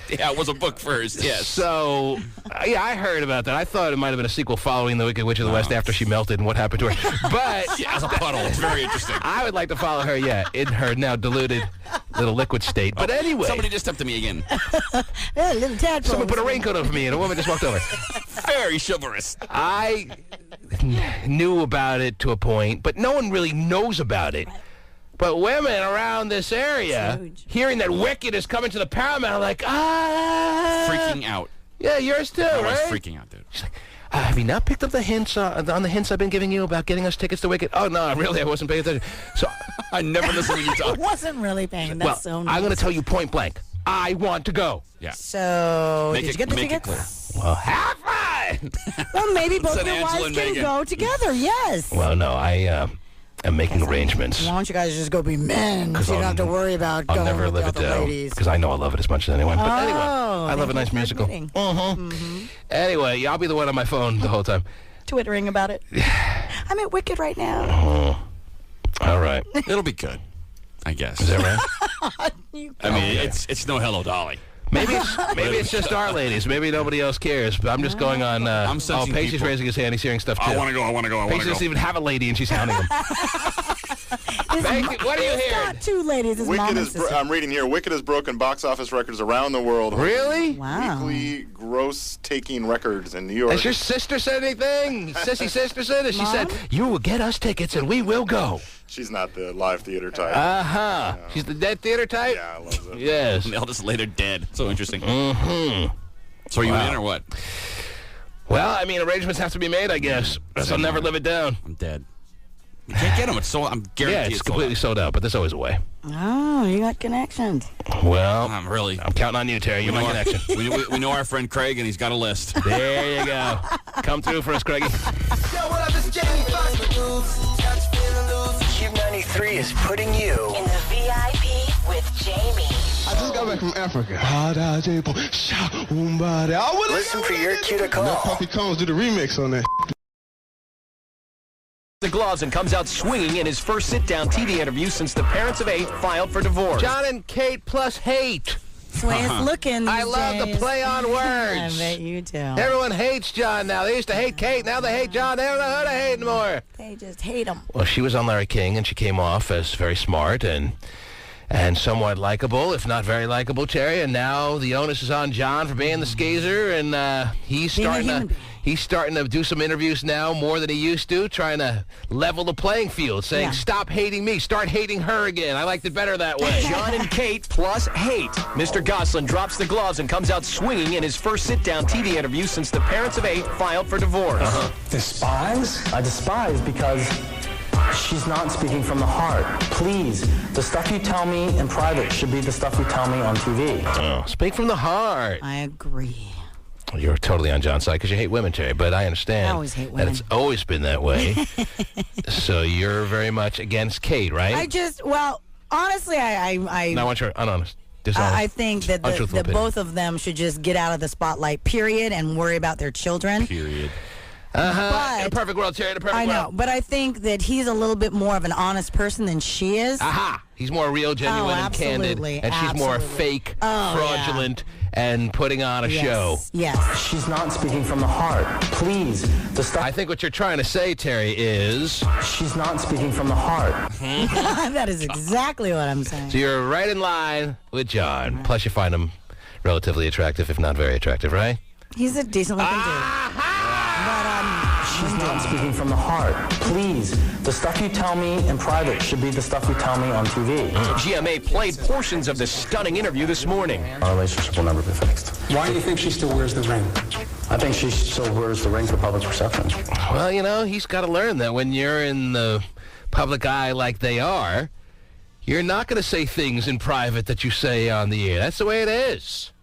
Yeah, it was a book first, yes. So, yeah, I heard about that. I thought it might have been a sequel following The Wicked Witch of the West after she melted and what happened to her. But as a puddle, it's very interesting. I would like to follow her, in her now diluted little liquid state. But anyway. Somebody just stepped to me again. Yeah, little tadpole. Someone put a raincoat over me and a woman just walked over. Very chivalrous. I knew about it to a point, but no one really knows about it. But women around this area, hearing that Wicked is coming to the Paramount, are like, Freaking out. Yeah, yours too, I right? was freaking out, dude. She's like, have you not picked up the hints on the hints I've been giving you about getting us tickets to Wicked? Oh, no, really, I wasn't paying attention. So I never listened to you I talk. wasn't really paying. Well, That's so nice. I'm going to tell you point blank. I want to go. Yeah. So, did you get the make it tickets? Well, have fun! Well, maybe both Said your Angela wives and can Megan. go together. Yes. Well, no, I am making arrangements. Why don't you guys just go be men? So you don't have to worry about I'll going never with live the it other down ladies. because I know I love it as much as anyone. But anyway, Oh, I love a nice musical. admitting. Anyway, I'll be the one on my phone the whole time. Twittering about it. I'm at Wicked right now. All right. It'll be good, I guess. Is that right? I mean, it's no Hello Dolly. Maybe it's just our ladies. Maybe nobody else cares. But I'm just going on. I'm sensing Pacey's people. raising his hand. He's hearing stuff too. I want to go. Pacey doesn't even have a lady, and she's hounding him. What are you He's hearing? got two ladies. His mom Wicked and is. sister. I'm reading here. Wicked has broken box office records around the world. Really? Wow. Weekly gross-taking records in New York. Has your sister said anything? Sissy sister said it. She Mom? said, "You will get us tickets, and we will go." She's not the live theater type. Uh-huh. She's the dead theater type? Yeah, I love it. Yes. They'll just later dead. So interesting. Mm-hmm. So are you Wow. in or what? Well, I mean, arrangements have to be made, I guess. I'll never live it down. I'm dead. You can't get them. It's so. I'm guaranteed. Yeah, it's completely sold out, but there's always a way. Oh, you got connections. Well, I'm counting on you, Terry. You're my connection. we know our friend Craig, and he's got a list. There you go. Come through for us, Craigie. Cube 93 is putting you In the VIP with Jamie. I just got back from Africa. Listen for your cue to call. Let Puppy Combs do the remix on that. The gloves and comes out swinging in his first sit-down TV interview since the parents of 8 filed for divorce. John and Kate plus hate. That's the way it's looking. I love the play on I words. bet you do. Everyone hates John now. They used to hate Kate. Now they hate John. They don't know who to hate anymore. They just hate him. Well, she was on Larry King, and she came off as very smart and somewhat likable, if not very likable, Terry. And now the onus is on John for being the skeezer, and he's starting to do some interviews now more than he used to, trying to level the playing field, saying, stop hating me, start hating her again. I liked it better that way. John and Kate plus hate. Mr. Goslin drops the gloves and comes out swinging in his first sit-down TV interview since the parents of 8 filed for divorce. Despise? I despise because she's not speaking from the heart. Please, the stuff you tell me in private should be the stuff you tell me on TV. Oh, speak from the heart. I agree. You're totally on John's side because you hate women, Terry, but I understand I always hate that women. it's always been that way. So you're very much against Kate, right? Honestly, I No, I want your unhonest, dishonest, I think that untruthful that opinion. both of them should just get out of the spotlight, period, and worry about their children. Period. In a perfect world, Terry, in a perfect I know, world. but I think that he's a little bit more of an honest person than she is. Aha! He's more real, genuine, and candid, absolutely, and she's more absolutely. fake, Oh, fraudulent, and putting on a show. Yes. She's not speaking from the heart. Please, the stuff... I think what you're trying to say, Terry, is... She's not speaking from the heart. That is exactly what I'm saying. So you're right in line with John. Plus you find him relatively attractive, if not very attractive, right? He's a decent looking dude. She's not speaking from the heart. Please, the stuff you tell me in private should be the stuff you tell me on TV. GMA played portions of this stunning interview this morning. Our relationship will never be fixed. Why do you think she still wears the ring? I think she still wears the ring for public perception. Well, you know, he's got to learn that when you're in the public eye like they are, you're not going to say things in private that you say on the air. That's the way it is.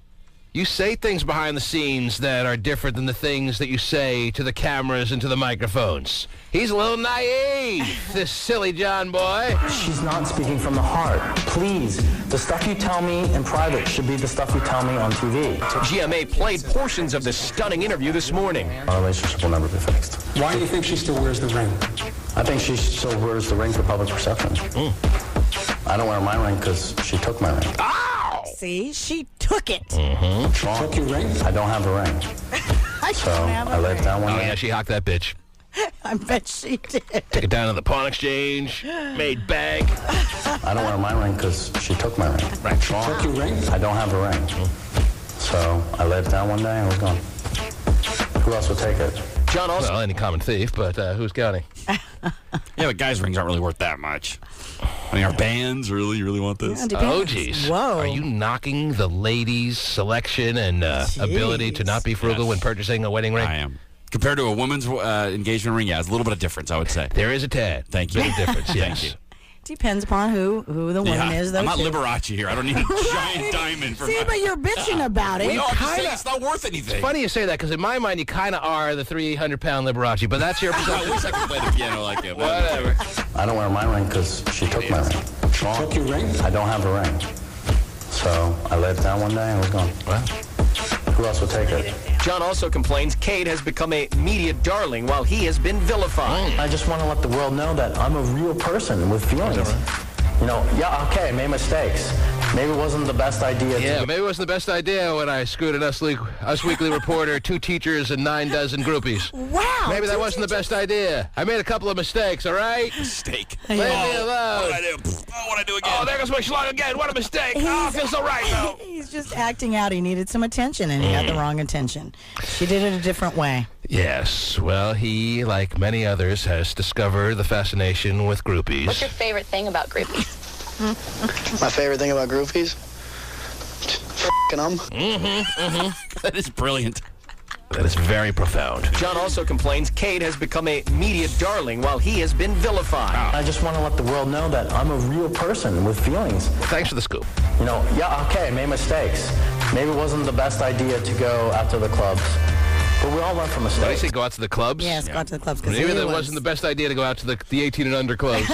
You say things behind the scenes that are different than the things that you say to the cameras and to the microphones. He's a little naive, this silly John boy. She's not speaking from the heart. Please, the stuff you tell me in private should be the stuff you tell me on TV. GMA played portions of this stunning interview this morning. Our relationship will never be fixed. Why do you think she still wears the ring? I think she still wears the ring for public perception. I don't wear my ring because she took my ring. See, she took it. She took your ring? I don't have a ring. So I laid down one Oh, day. yeah, she hocked that bitch. I bet she did. Took it down to the pawn exchange, made bank. I don't wear my ring because she took my ring. Right. She took your ring? I don't have a ring. So I laid it down one day and was gone. Who else would take it? John also... Well, any common thief, but who's counting? Yeah, but guys' rings aren't really worth that much. I mean, are bands really? You really want this? Yeah, depends. Oh, geez. Whoa. Are you knocking the ladies' selection and ability to not be frugal when purchasing a wedding ring? I am. Compared to a woman's engagement ring, yeah, it's a little bit of difference, I would say. There is a tad. Thank you. Bit of difference, yes. Thank you. Depends upon who the woman is, though. I'm not too. Liberace here. I don't need a giant diamond for See, my... but you're bitching about it. No, I'm just saying it's not worth anything. It's funny you say that because in my mind you kind of are the 300-pound Liberace, but that's your I perception. wish I could play the piano like it. Whatever. I don't wear my ring because she took my ring. She took your ring? I don't have a ring. So I laid it down one day and was gone. Well, Who else would take it? John also complains Cade has become a media darling while he has been vilified. I just want to let the world know that I'm a real person with feelings. You know, yeah, okay, made mistakes. Maybe it wasn't the best idea. yeah, maybe it wasn't the best idea when I screwed an Us Weekly reporter, 2 teachers, and 9 dozen groupies. Wow. Maybe that wasn't the best idea. I made a couple of mistakes, all right? Mistake. Leave me alone. What did I do? Oh, what did I do again? Oh, there goes my schlong again. What a mistake. Oh, I feel so right, though. He's just acting out. He needed some attention, and he got the wrong attention. She did it a different way. Yes, well, he, like many others, has discovered the fascination with groupies. What's your favorite thing about groupies? My favorite thing about groupies? F***ing them. That is brilliant. That is very profound. John also complains Cade has become a media darling while he has been vilified. I just want to let the world know that I'm a real person with feelings. Thanks for the scoop. You know, yeah, okay, made mistakes. Maybe it wasn't the best idea to go out to the clubs. But we all learn from Did I mistakes. say go out to the clubs? Yes, go out to the clubs. 'cause Maybe he that was- wasn't the best idea to go out to the 18 and under clubs.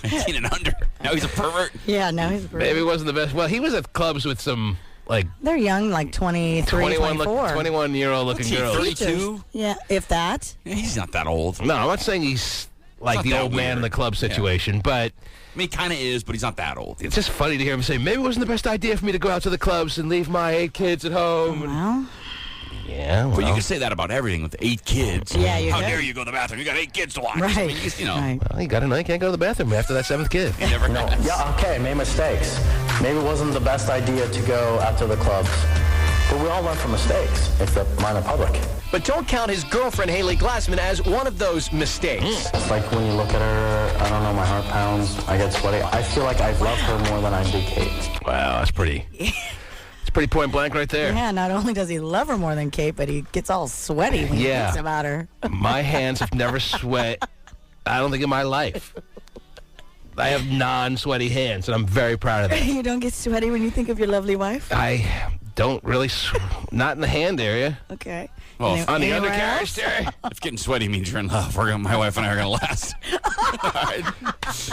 18 and under. Now he's a pervert. Yeah, no, he's Maybe it wasn't the best. Well, he was at clubs with some, like, They're young, like 23, 24. 21-year-old looking girls. 32? Yeah, if that. Yeah, he's not that old. No, I'm not saying he's like not the that old man in weird. the club situation, but I mean, he kind of is, but he's not that old. it's just funny to hear him say, maybe it wasn't the best idea for me to go out to the clubs and leave my 8 kids at home. Well, Yeah, But you can say that about everything with 8 kids. Yeah, you How could. dare you go to the bathroom? You got 8 kids to watch. right. I mean, you know. Right. Well, you got to know you can't go to the bathroom after that 7th kid. You never No, know. yeah, okay, made mistakes. Maybe it wasn't the best idea to go out to the clubs. But we all learn from mistakes if they're minor public. But don't count his girlfriend Haley Glassman as one of those mistakes. It's like when you look at her, I don't know, my heart pounds, I get sweaty. I feel like I love her more than I do Kate. Wow, that's pretty. It's pretty point blank right there. Yeah, not only does he love her more than Kate, but he gets all sweaty when he Yeah. thinks about her. My hands have never sweat, I don't think, in my life. I have non-sweaty hands, and I'm very proud of that. You don't get sweaty when you think of your lovely wife? I don't really, not in the hand area. Okay. Well, Any- On the anywhere undercarriage else? area. If getting sweaty means you're in love, my wife and I are going to last.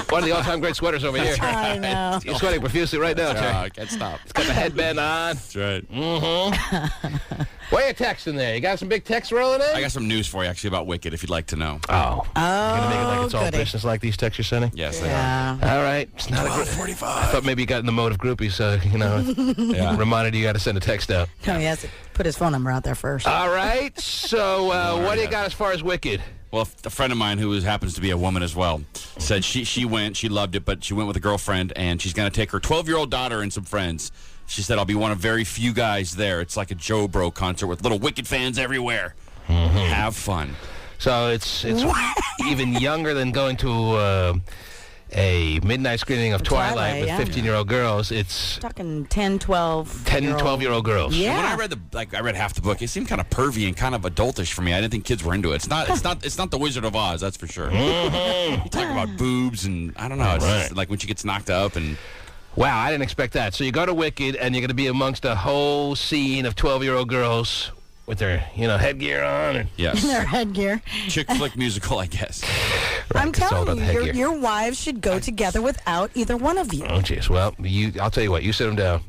One of the all-time great sweaters over here. I know. He's sweating profusely right now, Terry. I can't stop. He's got the headband on. That's right. Mm-hmm. What are you texting there? You got some big texts rolling in? I got some news for you, actually, about Wicked, if you'd like to know. Oh. You're going to make it like it's all goody. business like these texts you're sending? Yes, they Yeah. All right. It's not a group. 45. I thought maybe you got in the mode of groupies, so, Yeah. reminded you got to send a text out. No, he has to put his phone number out there first. All right. So, what do you got as far as Wicked? Well, a friend of mine who happens to be a woman as well said she went, she loved it, but she went with a girlfriend, and she's going to take her 12-year-old daughter and some friends She said, I'll be one of very few guys there. It's like a Joe Bro concert with little Wicked fans everywhere. Have fun. So it's even younger than going to a midnight screening of Twilight with 15-year-old girls. It's talking 10, 12. 10, 12-year-old girls. Yeah. And when I read half the book, it seemed kind of pervy and kind of adultish for me. I didn't think kids were into it. It's not the Wizard of Oz, that's for sure. You talk about boobs and I don't know. It's just like when she gets knocked up and. Wow, I didn't expect that. So you go to Wicked and you're going to be amongst a whole scene of 12-year-old girls with their, headgear on. And yes. Their headgear. Chick flick musical, I guess. I'm telling you, your wives should go together without either one of you. Oh, jeez. Well, I'll tell you what. You sit them down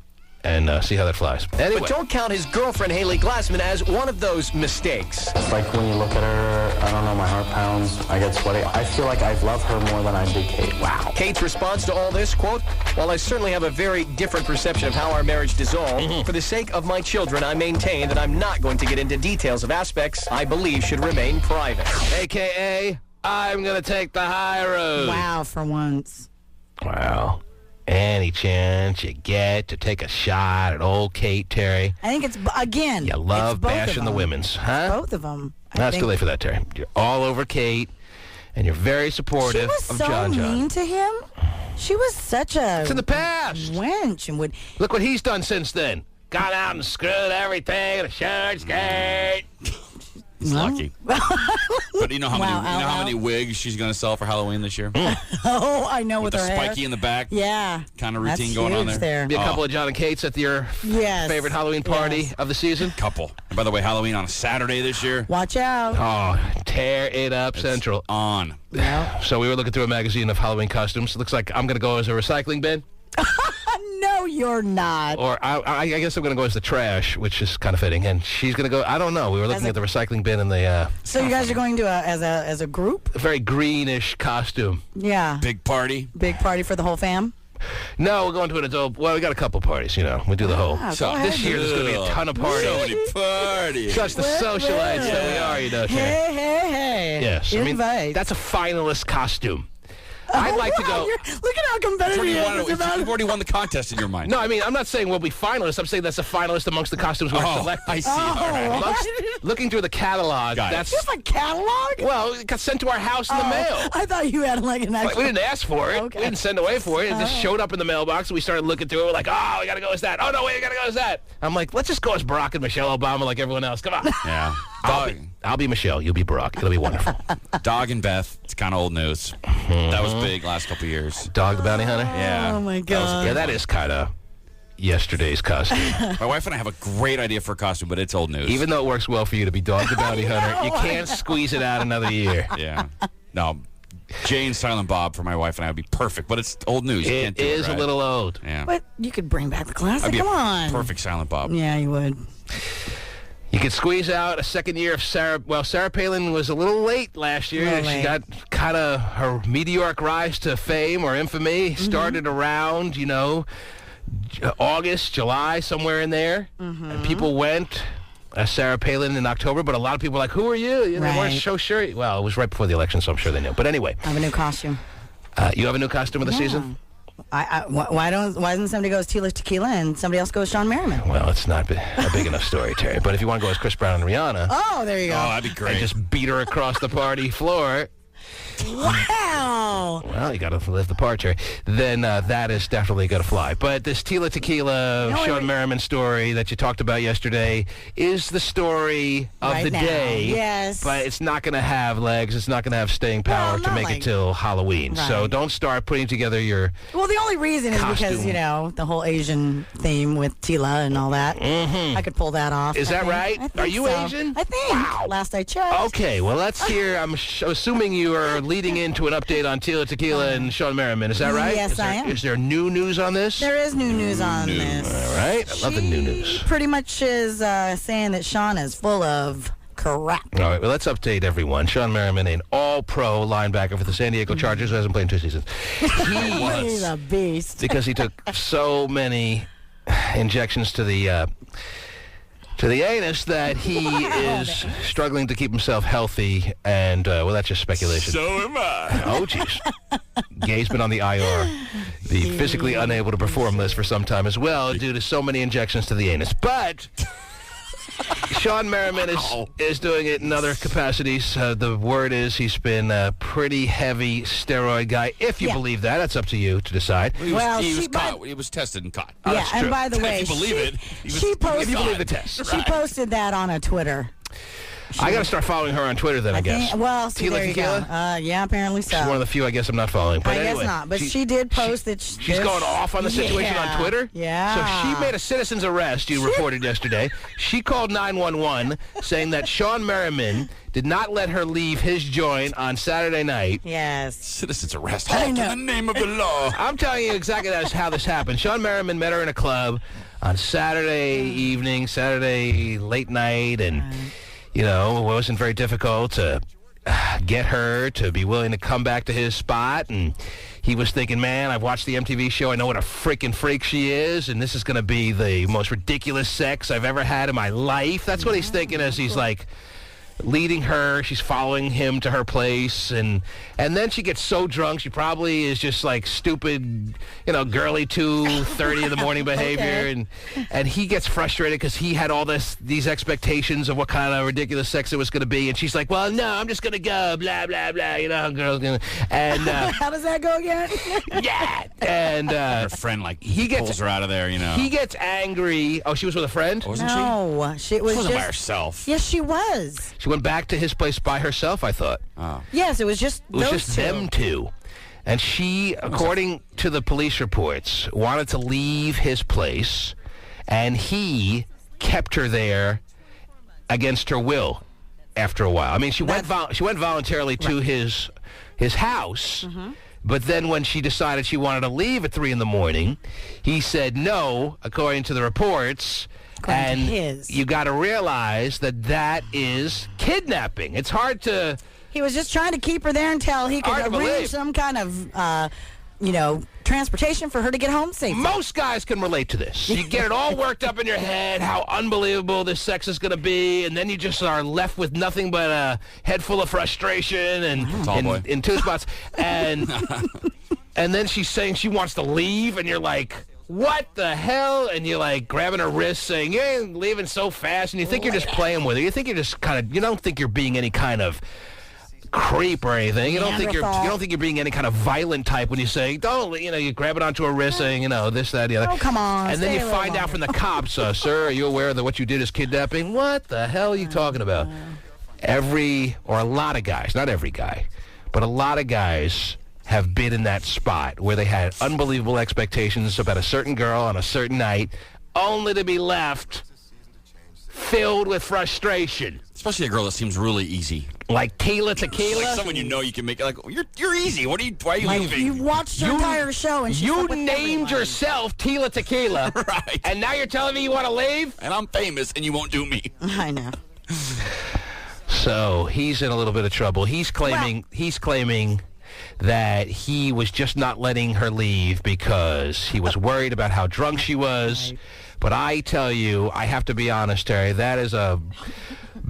and see how that flies. Anyway. But don't count his girlfriend, Haley Glassman, as one of those mistakes. It's like when you look at her, I don't know, my heart pounds, I get sweaty. I feel like I love her more than I did Kate. Wow. Kate's response to all this, quote, while I certainly have a very different perception of how our marriage dissolved, for the sake of my children, I maintain that I'm not going to get into details of aspects I believe should remain private. AKA, I'm going to take the high road. Wow, for once. Wow. Any chance you get to take a shot at old Kate, Terry? I think it's, again, you love bashing the women's, huh? Both of them. That's too late for that, Terry. You're all over Kate, and you're very supportive of John. She was so mean to him. She was such a... It's in the past. Wench. And would... Look what he's done since then. Gone out and screwed everything in a short skirt. He's lucky. But you know how many wigs she's going to sell for Halloween this year? Oh, I know, with the her hair. spiky in the back. Yeah. Kind of routine That's going on huge there. Be a couple of John and Kates at your favorite Halloween party of the season. Couple. And by the way, Halloween on a Saturday this year. Watch out. Oh, tear it up, Central. On. Yeah. So we were looking through a magazine of Halloween costumes. Looks like I'm going to go as a recycling bin. No, you're not. Or I guess I'm going to go as the trash, which is kind of fitting. And she's going to go, I don't know. We were looking at the recycling bin and the... So you guys are going to as a group? A very greenish costume. Yeah. Big party? Big party for the whole fam? No, we're going to an adult... Well, we got a couple parties, We do the whole... So this year there's going to be a ton of parties. So many parties. Such the socialites that we are, Terry. Hey. Yes. Invite. That's a finalist costume. I'd like to go... Look at how competitive he is about it. You've already won the contest in your mind. No, I mean, I'm not saying we'll be finalists. I'm saying that's a finalist amongst the costumes we're selecting. I see. All right. Looking through the catalog, that's... Just a catalog? Well, it got sent to our house in the mail. I thought you had like an actual... We didn't ask for it. Okay. We didn't send away for it. It just showed up in the mailbox, and we started looking through it. We're like, oh, we got to go as that. Oh, no, wait, we got to go as that. I'm like, let's just go as Barack and Michelle Obama like everyone else. Come on. Yeah. I'll be Michelle. You'll be Barack. It'll be wonderful. Dog and Beth. It's kind of old news. That was big last couple years. Dog the Bounty Hunter? Yeah. Oh, my God. That is kind of yesterday's costume. My wife and I have a great idea for a costume, but it's old news. Even though it works well for you to be Dog the Bounty Hunter, you can't squeeze it out another year. Yeah. No. Jane Silent Bob for my wife and I would be perfect, but it's old news. You can't do is right. a little old. Yeah. But you could bring back the classic. I'd be Come on. Perfect Silent Bob. Yeah, you would. You could squeeze out a second year of Sarah. Well, Sarah Palin was a little late last year. She got kind of her meteoric rise to fame or infamy started around, August, July, somewhere in there. And people went as Sarah Palin in October, but a lot of people were like, who are you? They weren't so sure. Well, it was right before the election, so I'm sure they knew. But anyway. I have a new costume. You have a new costume of the season? Why doesn't somebody go as Tila Tequila and somebody else go as Sean Merriman? Well, it's not a big enough story, Terry. But if you want to go as Chris Brown and Rihanna... Oh, there you go. Oh, that'd be great. And just beat her across the party floor... Wow. Well, you got to live the part, Terry. Then that is definitely going to fly. But this Tila Tequila, Sean Merriman story that you talked about yesterday is the story of the day. Yes. But it's not going to have legs. It's not going to have staying power to make it till Halloween. Right. So don't start putting together your Well, the only reason is because, the whole Asian theme with Tila and all that. I could pull that off. Is that right? I think Are you so. Asian? I think. Wow. Last I checked. Okay, well, let's hear. I'm assuming you are leading into an update on Tila Tequila and Sean Merriman. Is that right? Yes, I am. Is there new news on this? There is new news on this. All right. I love the new news. Pretty much is saying that Sean is full of crap. All right, well, let's update everyone. Sean Merriman, an all-pro linebacker for the San Diego Chargers, who hasn't played in 2 seasons. He's a beast. Because he took so many injections to the anus that he is struggling to keep himself healthy, and, well, that's just speculation. So am I. Oh, jeez. Gay's been on the IR. the physically unable to perform list for some time as well due to so many injections to the anus. But Sean Merriman is doing it in other capacities. The word is he's been a pretty heavy steroid guy. If you believe that, that's up to you to decide. He was tested and caught. Yeah, that's and true. by the way, If you believe it, she posted, if you believe the test. She posted that on a Twitter. I got to start following her on Twitter then, I guess. Well, see, there you go. Yeah, apparently so. She's one of the few I guess I'm not following. But I anyway, guess not. But she did post that she's going off on the situation on Twitter? Yeah. So she made a citizen's arrest, you reported yesterday. She called 911 saying that Sean Merriman did not let her leave his joint on Saturday night. Yes. Citizen's arrest. Halt in the name of the law. I'm telling you exactly that's how this happened. Sean Merriman met her in a club on Saturday evening, Saturday late night, and... You know, it wasn't very difficult to get her to be willing to come back to his spot. And he was thinking, man, I've watched the MTV show. I know what a freaking freak she is. And this is going to be the most ridiculous sex I've ever had in my life. That's what he's thinking as he's like leading her. She's following him to her place. And then she gets so drunk, she probably is just like stupid, you know, girly 2:30 in the morning behavior. And he gets frustrated because he had all these expectations of what kind of ridiculous sex it was going to be. And she's like, well, no, I'm just going to go, blah, blah, blah. You know how girls going to. And how does that go again? Yeah. And her friend, like, pulls her out of there, you know. He gets angry. Oh, she was with a friend? Wasn't she? No, she wasn't by herself. Yes, she was. She went back to his place by herself, I thought. Oh. Yes, it was just them two. And she, according to the police reports, wanted to leave his place, and he kept her there against her will after a while. I mean, she went voluntarily to his house, but then when she decided she wanted to leave at 3 in the morning, he said no, according to the reports. And you got to realize that is kidnapping. It's hard to... He was just trying to keep her there until he could arrange some kind of, transportation for her to get home safely. Most guys can relate to this. You get it all worked up in your head, how unbelievable this sex is going to be, and then you just are left with nothing but a head full of frustration and in two spots. And then she's saying she wants to leave, and you're like... What the hell? And you're like grabbing her wrist saying, you ain't leaving so fast. And you think you're just playing with her. You think you're just you don't think you're being any kind of creep or anything. You don't think you're being any kind of violent type when you say, you grab it onto her wrist saying, this, that, the other. Oh, come on. And then you find out from the cops, sir, are you aware that what you did is kidnapping? What the hell are you talking about? A lot of guys, not every guy, but a lot of guys have been in that spot where they had unbelievable expectations about a certain girl on a certain night, only to be left filled with frustration. Especially a girl that seems really easy. Like Tila Tequila? Like someone you can make, like, you're easy. Why are you leaving? You watched her entire show and you named yourself Tila Tequila. Right. And now you're telling me you want to leave? And I'm famous and you won't do me. I know. So he's in a little bit of trouble. He's claiming that he was just not letting her leave because he was worried about how drunk she was. Right. But I tell you, I have to be honest, Terry, that is a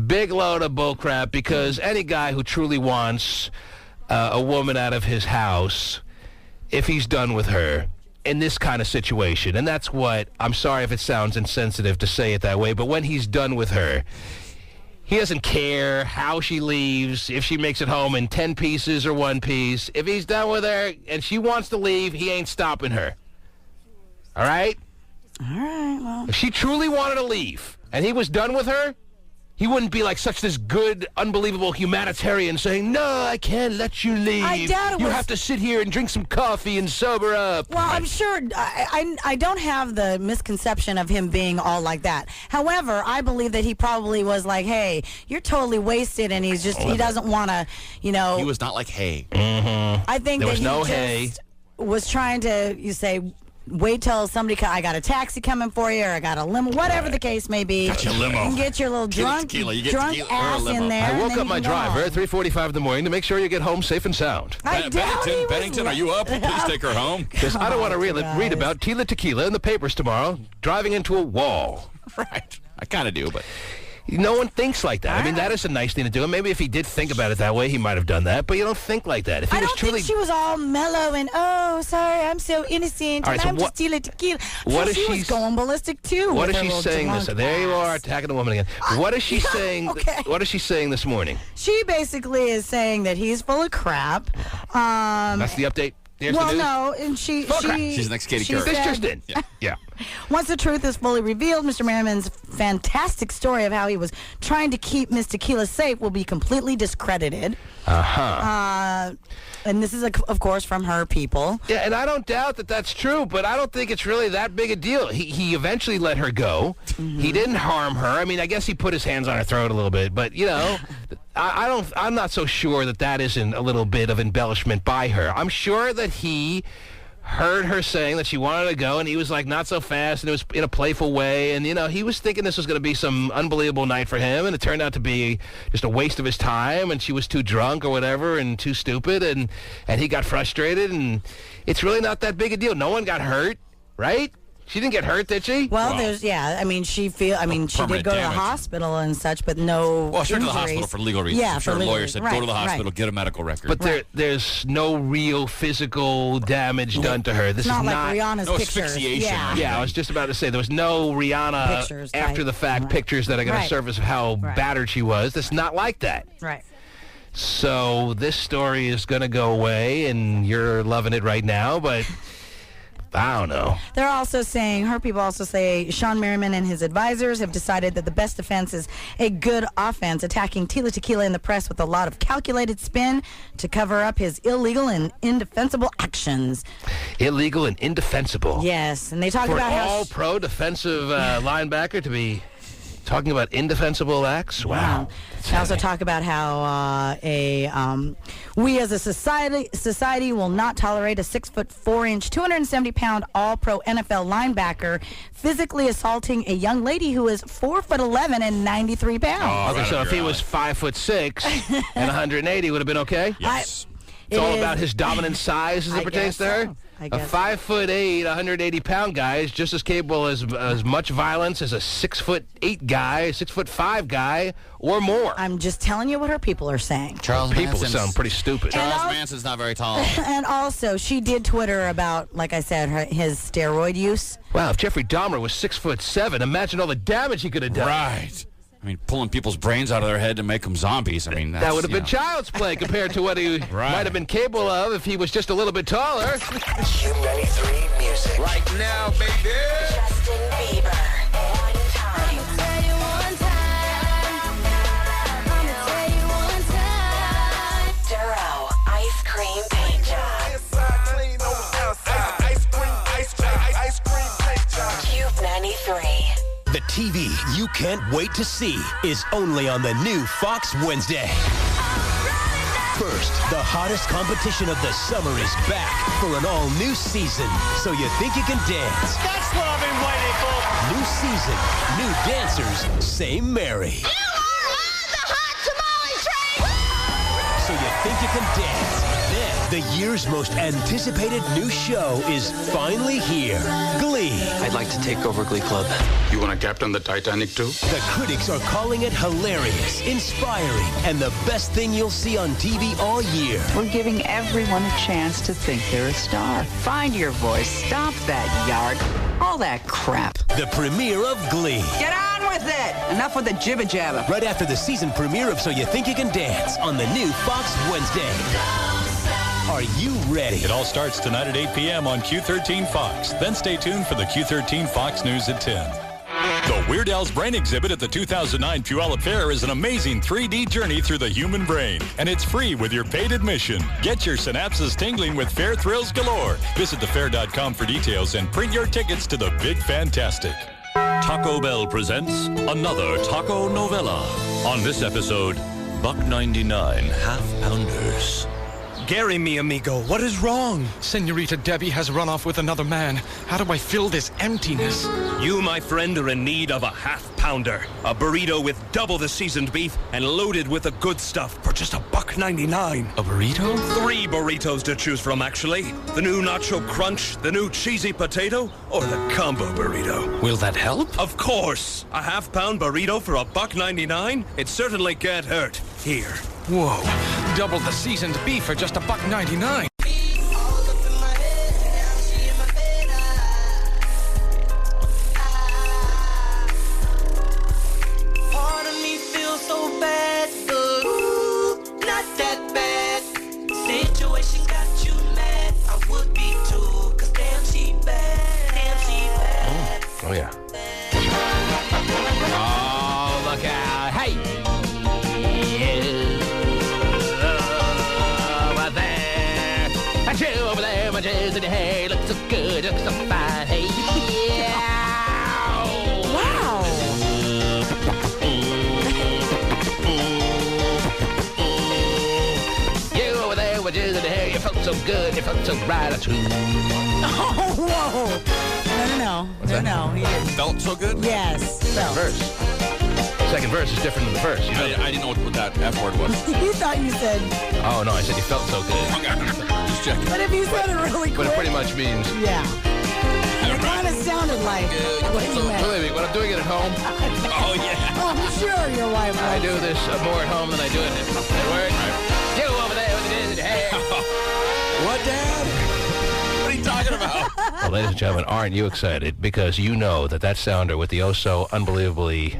big load of bullcrap, because any guy who truly wants a woman out of his house, if he's done with her in this kind of situation, and that's what, I'm sorry if it sounds insensitive to say it that way, but when he's done with her, he doesn't care how she leaves, if she makes it home in 10 pieces or 1 piece. If he's done with her and she wants to leave, he ain't stopping her. All right? All right, well. If she truly wanted to leave and he was done with her, he wouldn't be like such this good, unbelievable humanitarian saying, no, I can't let you leave. I doubt it You have to sit here and drink some coffee and sober up. Well, I'm sure, I don't have the misconception of him being all like that. However, I believe that he probably was like, hey, you're totally wasted, and he doesn't want to, He was not like, hey. Mm-hmm. I think there that was he no just hey. was trying to, wait till somebody, I got a taxi coming for you, or I got a limo, whatever the case may be. Got your limo. And get your little drunk ass in there. I woke up my driver at 3:45 in the morning to make sure you get home safe and sound. Bennington, are you up? Please take her home. Because I don't want to read about Tila Tequila in the papers tomorrow, driving into a wall. Right. I kind of do, but... No one thinks like that. I mean, that is a nice thing to do. And maybe if he did think about it that way, he might have done that. But you don't think like that. If he I was don't truly, think she was all mellow and, oh, sorry, I'm so innocent, All right, and so I'm what- just stealing tequila. what So is she she was going ballistic, too. what with is her she little saying this? drunk There you ass. are, attacking the woman again. What is she saying? Okay. What is she saying this morning? She basically is saying that he's full of crap. That's the update. There's Well, the news. no, and she She's the next Katie she Couric. This said- just in. Yeah. Once the truth is fully revealed, Mr. Merriman's fantastic story of how he was trying to keep Miss Tequila safe will be completely discredited. And this is, of course, from her people. Yeah, and I don't doubt that that's true, but I don't think it's really that big a deal. He eventually let her go. He didn't harm her. I mean, I guess he put his hands on her throat a little bit, but you know, I'm not so sure that that isn't a little bit of embellishment by her. I'm sure that he heard her saying that she wanted to go, and he was like, not so fast, and it was in a playful way, and you know, he was thinking this was going to be some unbelievable night for him, and it turned out to be just a waste of his time, and she was too drunk or whatever, and too stupid, and he got frustrated, and it's really not that big a deal. No one got hurt, right? She didn't get hurt, did she? Well, I mean, she did go permanent to the damage. hospital and such, but no Well, she went to the injuries. hospital for legal reasons. Yeah, I'm sure for a legal lawyer reasons. said, go to the Right, hospital, right. get a medical record. But there's no real physical damage done to her. This It's not is like not Rihanna's no pictures. asphyxiation. Yeah. Yeah, I was just about to say there was no Rihanna Pictures after type. the fact pictures that are going Right. to surface of how Right. battered she was. That's not like that. Right. So this story is going to go away, and you're loving it right now, but I don't know. They're also saying, her people also say, Sean Merriman and his advisors have decided that the best defense is a good offense, attacking Tila Tequila in the press with a lot of calculated spin to cover up his illegal and indefensible actions. Illegal and indefensible. Yes, and they talk For about an how... all-pro defensive linebacker to be talking about indefensible acts? Wow. They also talk about how we as a society will not tolerate a 6'4", 270-pound All-Pro NFL linebacker physically assaulting a young lady who is 4'11" and 93 pounds. Okay, so if he was 5'6" and 180, would have been okay? Yes. It's all about his dominant size as it I pertains guess to her? so. I A guess 5'8", 180-pound guy is just as capable as much violence as a 6'8" guy, 6'5" guy, or more. I'm just telling you what her people are saying. Charles People Manson's- sound pretty stupid. Charles And Manson's not very tall. And also, she did Twitter about, like I said, his steroid use. Wow, if Jeffrey Dahmer was 6'7", imagine all the damage he could have done. Right. I mean, pulling people's brains out of their head to make them zombies. I mean, That would have been child's play compared to what he might have been capable of if he was just a little bit taller. KUBE 93 Music. Right now, baby. Justin Bieber. One time. Duro. Ice cream paint job. KUBE 93. The TV you can't wait to see is only on the new Fox Wednesday. First, the hottest competition of the summer is back for an all-new season. So You Think You Can Dance. That's what I've been waiting for. New season, new dancers, same Mary. You are on the hot tamale train. So You Think You Can Dance. Then, the year's most anticipated new show is finally here. Glee. I'd like to take over Glee Club. You want to captain the Titanic too? The critics are calling it hilarious, inspiring, and the best thing you'll see on TV all year. We're giving everyone a chance to think they're a star. Find your voice. Stop that yard. All that crap. The premiere of Glee. Get on with it. Enough with the jibber jabber. Right after the season premiere of So You Think You Can Dance on the new Fox Wednesday. Are you ready? It all starts tonight at 8 p.m. on Q13 Fox. Then stay tuned for the Q13 Fox News at 10. The Weird Al's Brain exhibit at the 2009 Puyallup Fair is an amazing 3D journey through the human brain. And it's free with your paid admission. Get your synapses tingling with fair thrills galore. Visit thefair.com for details and print your tickets to the Big Fantastic. Taco Bell presents another taco novella. On this episode, $1.99 half-pounders. Gary, mi amigo, what is wrong? Senorita Debbie has run off with another man. How do I fill this emptiness? You, my friend, are in need of a half-pounder. A burrito with double the seasoned beef and loaded with the good stuff for just $1.99. A burrito? 3 burritos to choose from, actually. The new Nacho Crunch, the new Cheesy Potato, or the Combo Burrito. Will that help? Of course. A half-pound burrito for $1.99? It certainly can't hurt. Here. Whoa. Double the seasoned beef for just $1.99. Part of me feels so bad, but ooh, not that bad. Situation got you mad. I would be too, 'cause damn she bad. Damn she bad. Oh, yeah. Oh, look out. Hey! Over there. And you over there, my jazz in your hair. Look so good, look so fine. Hey, yeah. Wow. You over there, my jazz in your hair. You felt so good, you felt so right. Oh, whoa. No. He didn't. Felt so good? Yes. Second verse. Second verse is different than the first. You know? I didn't know what that F word was. You thought you said. Oh, no, I said you felt so good. Just checking. But if you said it really quick. But it pretty much means... Yeah. It kind of sounded like what you meant. Believe me, when I'm doing it at home... Oh, yeah. Oh, I'm sure your wife I do this more at home than I do it at work. You over there with it in your hair. What, Dad? What are you talking about? Well, ladies and gentlemen, aren't you excited? Because you know that sounder with the oh-so unbelievably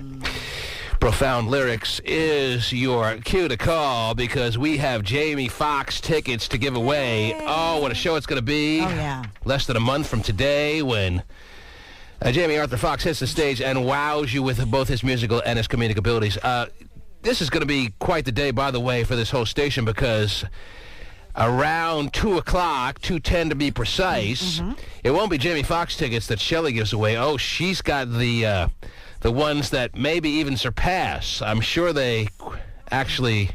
profound lyrics is your cue to call, because we have Jamie Foxx tickets to give away. Yay. Oh, what a show it's going to be. Oh, yeah. Less than a month from today, when Jamie Arthur Fox hits the stage and wows you with both his musical and his comedic abilities. This is going to be quite the day, by the way, for this whole station, because around 2 o'clock, 2:10 to be precise, it won't be Jamie Foxx tickets that Shelley gives away. Oh, she's got the ones that maybe even surpass. I'm sure they actually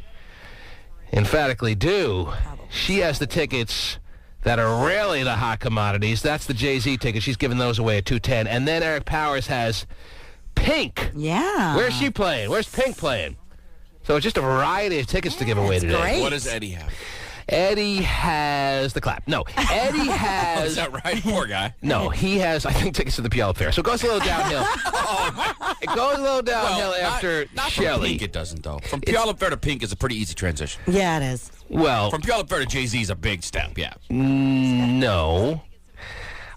emphatically do. She has the tickets that are really the hot commodities. That's the Jay-Z tickets. She's giving those away at 2:10. And then Eric Powers has Pink. Yeah. Where's she playing? Where's Pink playing? So it's just a variety of tickets to give away today. Great. What does Eddie have? Eddie has the clap. No, Eddie has... Oh, is that right? Poor guy. No, he has, I think, tickets to the Puyallup Fair. So it goes a little downhill. It goes a little downhill after not Shelley. From Pink, it doesn't, though. From Puyallup Fair to Pink is a pretty easy transition. Yeah, it is. Well... From Puyallup Fair to Jay-Z is a big step, yeah. No.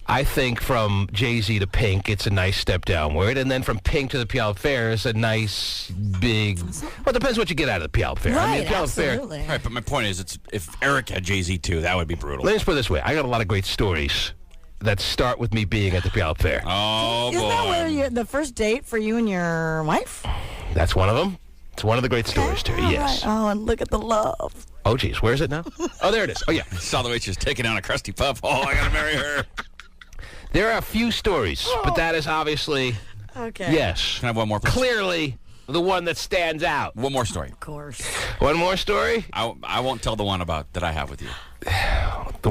I think from Jay-Z to Pink, it's a nice step downward. And then from Pink to the Puyallup Fair is a nice, big... Well, it depends what you get out of the Puyallup Fair. Right, I mean, Puyallup absolutely. All right, but my point is, if Eric had Jay-Z, too, that would be brutal. Let me just put it this way. I got a lot of great stories that start with me being at the Puyallup Fair. Oh, boy. Isn't that where the first date for you and your wife? That's one of them. It's one of the great stories, too. Yes. Right. Oh, and look at the love. Oh, geez. Where is it now? Oh, there it is. Oh, yeah. I saw the way she was taking down a crusty pup. Oh, I got to marry her. There are a few stories, but that is obviously, Okay. yes, Can I have one more, please? clearly the one that stands out. One more story. Of course. One more story? I won't tell the one about that I have with you.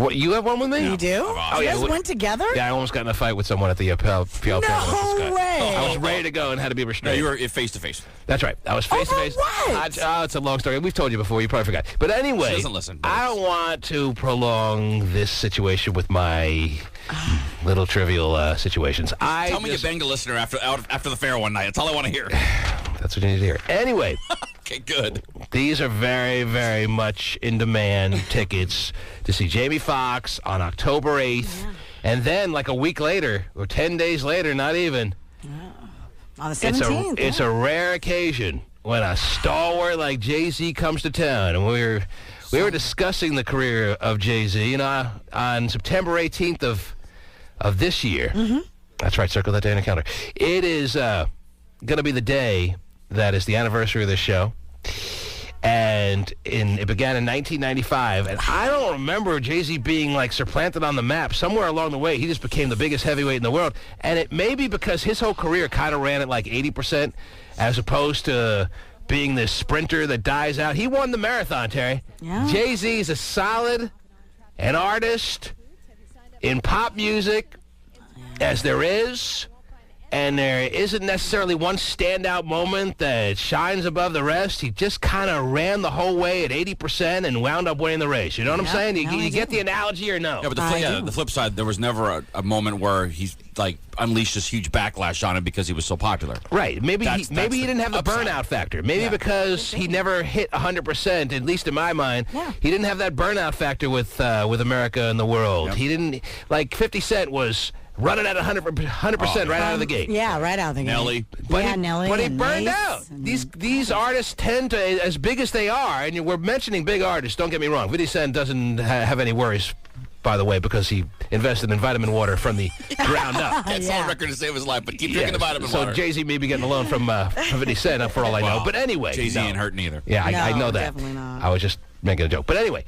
You have one with me? You do? Oh, You yeah, guys went together? Yeah, I almost got in a fight with someone at the Puyallup Fair. No way. I was ready to go and had to be No, restrained. you were face to face. That's right. I was face to face. what? It's a long story. We've told you before. You probably forgot. But anyway, She doesn't listen, but I don't want to prolong this situation with my little trivial situations. Tell me you banged a listener after the fair one night. That's all I want to hear. That's what you need to hear. Anyway. Okay, good. These are very, very much in demand tickets to see Jamie Foxx on October 8th. Yeah. And then, like a week later, or 10 days later, not even. On the 17th. It's a rare occasion when a stalwart like Jay-Z comes to town. And we were discussing the career of Jay-Z, you know, on September 18th of this year. Mm-hmm. That's right, circle that day on the calendar. It is going to be the day that is the anniversary of this show. And it began in 1995, and I don't remember Jay-Z being like supplanted on the map. Somewhere along the way, he just became the biggest heavyweight in the world, and it may be because his whole career kind of ran at like 80%, as opposed to being this sprinter that dies out. He won the marathon, Terry. Yeah. Jay-Z is an artist in pop music as there is. And there isn't necessarily one standout moment that shines above the rest. He just kind of ran the whole way at 80% and wound up winning the race. You know what I'm saying? You get the analogy or no? Yeah, but the flip side, there was never a moment where he's like unleashed this huge backlash on him because he was so popular. Right. Maybe he didn't have the upside. burnout factor. Maybe because he never hit 100%, at least in my mind. Yeah. He didn't have that burnout factor with America and the world. Yep. He didn't, like 50 Cent was running at 100% right out of the gate. Yeah, right out of the gate. Nelly. Nelly. But he and burned Mace out. and- These artists tend to, as big as they are, and we're mentioning big artists, don't get me wrong. Vinnie doesn't have any worries, by the way, because he invested in vitamin water from the ground up. Can't sell a record to save his life, but keep drinking the vitamin water. So Jay-Z may be getting a loan from Vinnie for all I know. But anyway. Jay-Z ain't hurting either. Yeah, I know that. Definitely not. I was just making a joke. But anyway,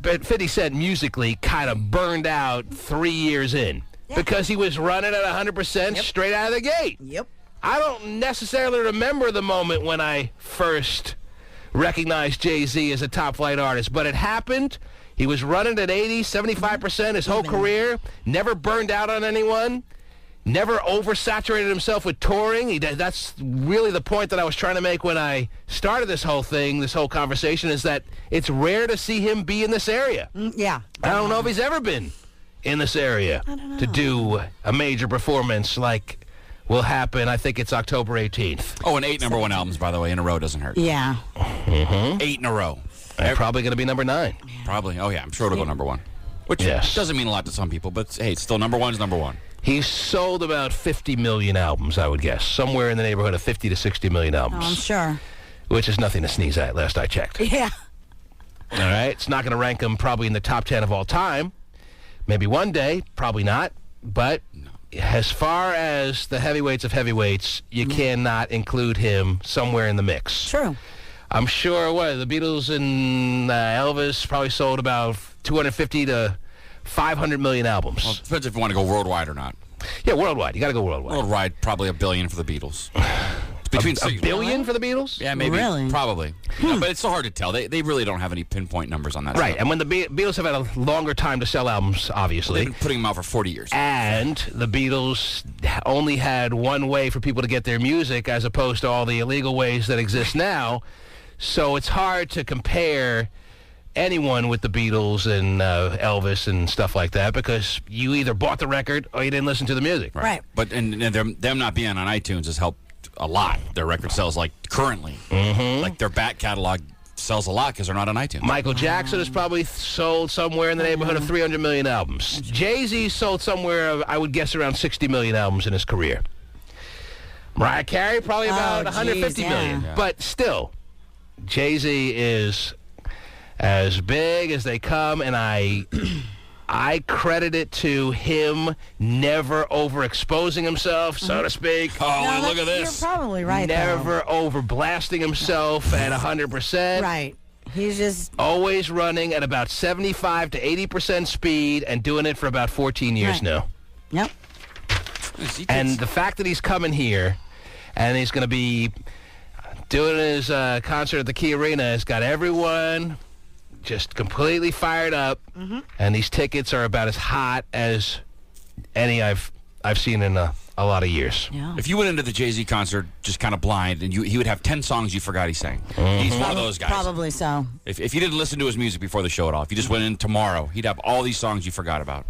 but 50 Cent musically kind of burned out 3 years in. Because he was running at 100% straight out of the gate. Yep. I don't necessarily remember the moment when I first recognized Jay-Z as a top-flight artist, but it happened. He was running at 80, 75% his whole career, never burned out on anyone, never oversaturated himself with touring. That's really the point that I was trying to make when I started this whole thing, this whole conversation, is that it's rare to see him be in this area. Yeah. I don't know if he's ever been in this area to do a major performance like will happen. I think it's October 18th. Oh, and 8 #1 albums, by the way, in a row doesn't hurt. Yeah. 8 in a row. And probably going to be number 9. Probably. Oh, yeah, I'm sure it'll go #1. Which doesn't mean a lot to some people, but hey, it's still #1's #1. He's sold about 50 million albums, I would guess. Somewhere in the neighborhood of 50 to 60 million albums. Oh, I'm sure. Which is nothing to sneeze at, last I checked. Yeah. All right? It's not going to rank him probably in the top 10 of all time. Maybe one day, probably not. But as far as the heavyweights of heavyweights, you cannot include him somewhere in the mix. True. I'm sure, the Beatles and Elvis probably sold about 250 to 500 million albums. Well, it depends if you want to go worldwide or not. Yeah, worldwide. You got to go worldwide. Worldwide, probably $1 billion for the Beatles. Between a billion for the Beatles? Yeah, maybe. Really? Probably. Yeah, but it's so hard to tell. They really don't have any pinpoint numbers on that Right, stuff. and when the Beatles have had a longer time to sell albums, obviously. They've been putting them out for 40 years. And the Beatles only had one way for people to get their music as opposed to all the illegal ways that exist now. So it's hard to compare anyone with the Beatles and Elvis and stuff like that because you either bought the record or you didn't listen to the music. Right. But and them not being on iTunes has helped a lot. Their record sales, like currently, like their back catalog sells a lot because they're not on iTunes. Michael Jackson has probably sold somewhere in the neighborhood of 300 million albums. Jay-Z sold somewhere, I would guess, around 60 million albums in his career. Mariah Carey, probably about 150 million. Yeah. But still, Jay-Z is as big as they come, and I credit it to him never overexposing himself, so to speak. Oh, look at this. You're probably right, Never overblasting himself at 100%. Right. He's just always running at about 75 to 80% speed and doing it for about 14 years now. Yep. And the fact that he's coming here and he's going to be doing his concert at the Key Arena has got everyone just completely fired up, and these tickets are about as hot as any I've seen in a lot of years. Yeah. If you went into the Jay-Z concert just kind of blind, and he would have 10 songs you forgot he sang. He's one of those guys. Probably so. If you didn't listen to his music before the show at all, if you just went in tomorrow, he'd have all these songs you forgot about.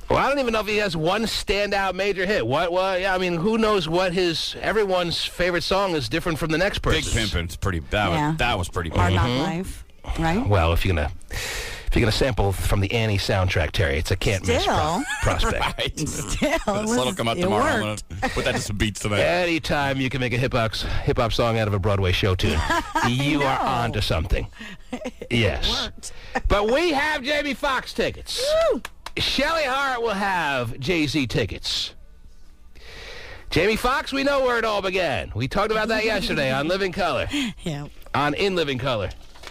Well, I don't even know if he has one standout major hit. Yeah, I mean, who knows what everyone's favorite song is different from the next person's. Big Pimpin's pretty bad. That was pretty Hard bad. Knock Life, right? Well, if you're gonna sample from the Annie soundtrack, Terry, it's a can't miss prospect. Right. Still, Let's let it come out tomorrow. I'm going to put that to some beats tonight. Anytime you can make a hip hop song out of a Broadway show tune, you are on to something. Yes. But we have Jamie Foxx tickets. Woo! Shelly Hart will have Jay-Z tickets. Jamie Foxx, we know where it all began. We talked about that yesterday on Living Color. Yeah. On In Living Color.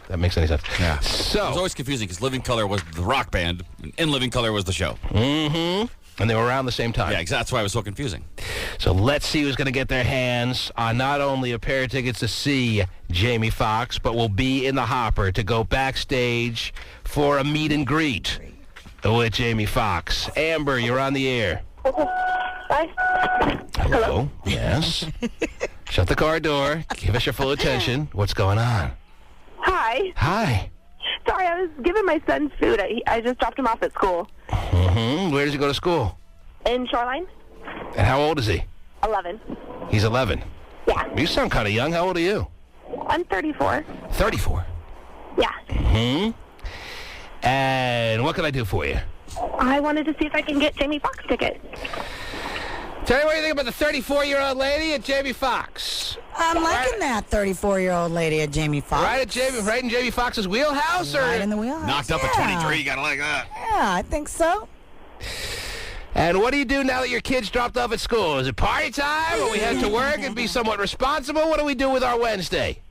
That makes any sense. Yeah. So it was always confusing because Living Color was the rock band, and In Living Color was the show. Mm-hmm. And they were around the same time. Yeah, exactly. That's why it was so confusing. So let's see who's going to get their hands on not only a pair of tickets to see Jamie Foxx, but will be in the hopper to go backstage for a meet and greet with Jamie Foxx. Amber, you're on the air. Hi. Hello. Yes. Shut the car door. Give us your full attention. What's going on? Hi. Hi. Sorry, I was giving my son food. I just dropped him off at school. Mm-hmm. Where does he go to school? In Shoreline. And how old is he? 11. He's 11. Yeah. You sound kind of young. How old are you? I'm 34. 34. Yeah. Mm-hmm. And what can I do for you? I wanted to see if I can get Jamie Foxx tickets. Tell me what you think about the 34-year-old lady at Jamie Foxx. I'm liking that 34-year-old lady at Jamie Foxx. Right in Jamie Foxx's wheelhouse? Right in the wheelhouse. Knocked up at 23. You got to like that. Yeah, I think so. And what do you do now that your kids dropped off at school? Is it party time? Or we head to work and be somewhat responsible? What do we do with our Wednesday?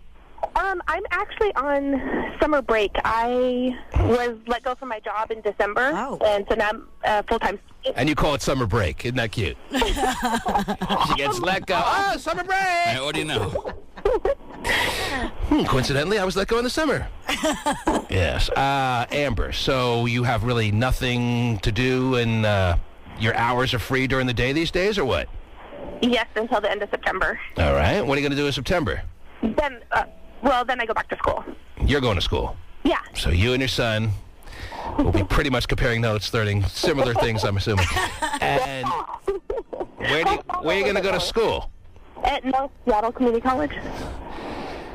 I'm actually on summer break. I was let go from my job in December, and so now I'm full-time student. And you call it summer break. Isn't that cute? She gets let go. Oh, summer break! Hey, what do you know? Coincidentally, I was let go in the summer. Yes. Amber, so you have really nothing to do and your hours are free during the day these days, or what? Yes, until the end of September. All right. What are you going to do in September? Then I go back to school. You're going to school. Yeah. So you and your son will be pretty much comparing notes, learning similar things, I'm assuming. And where are you going to go to school? At North Seattle Community College.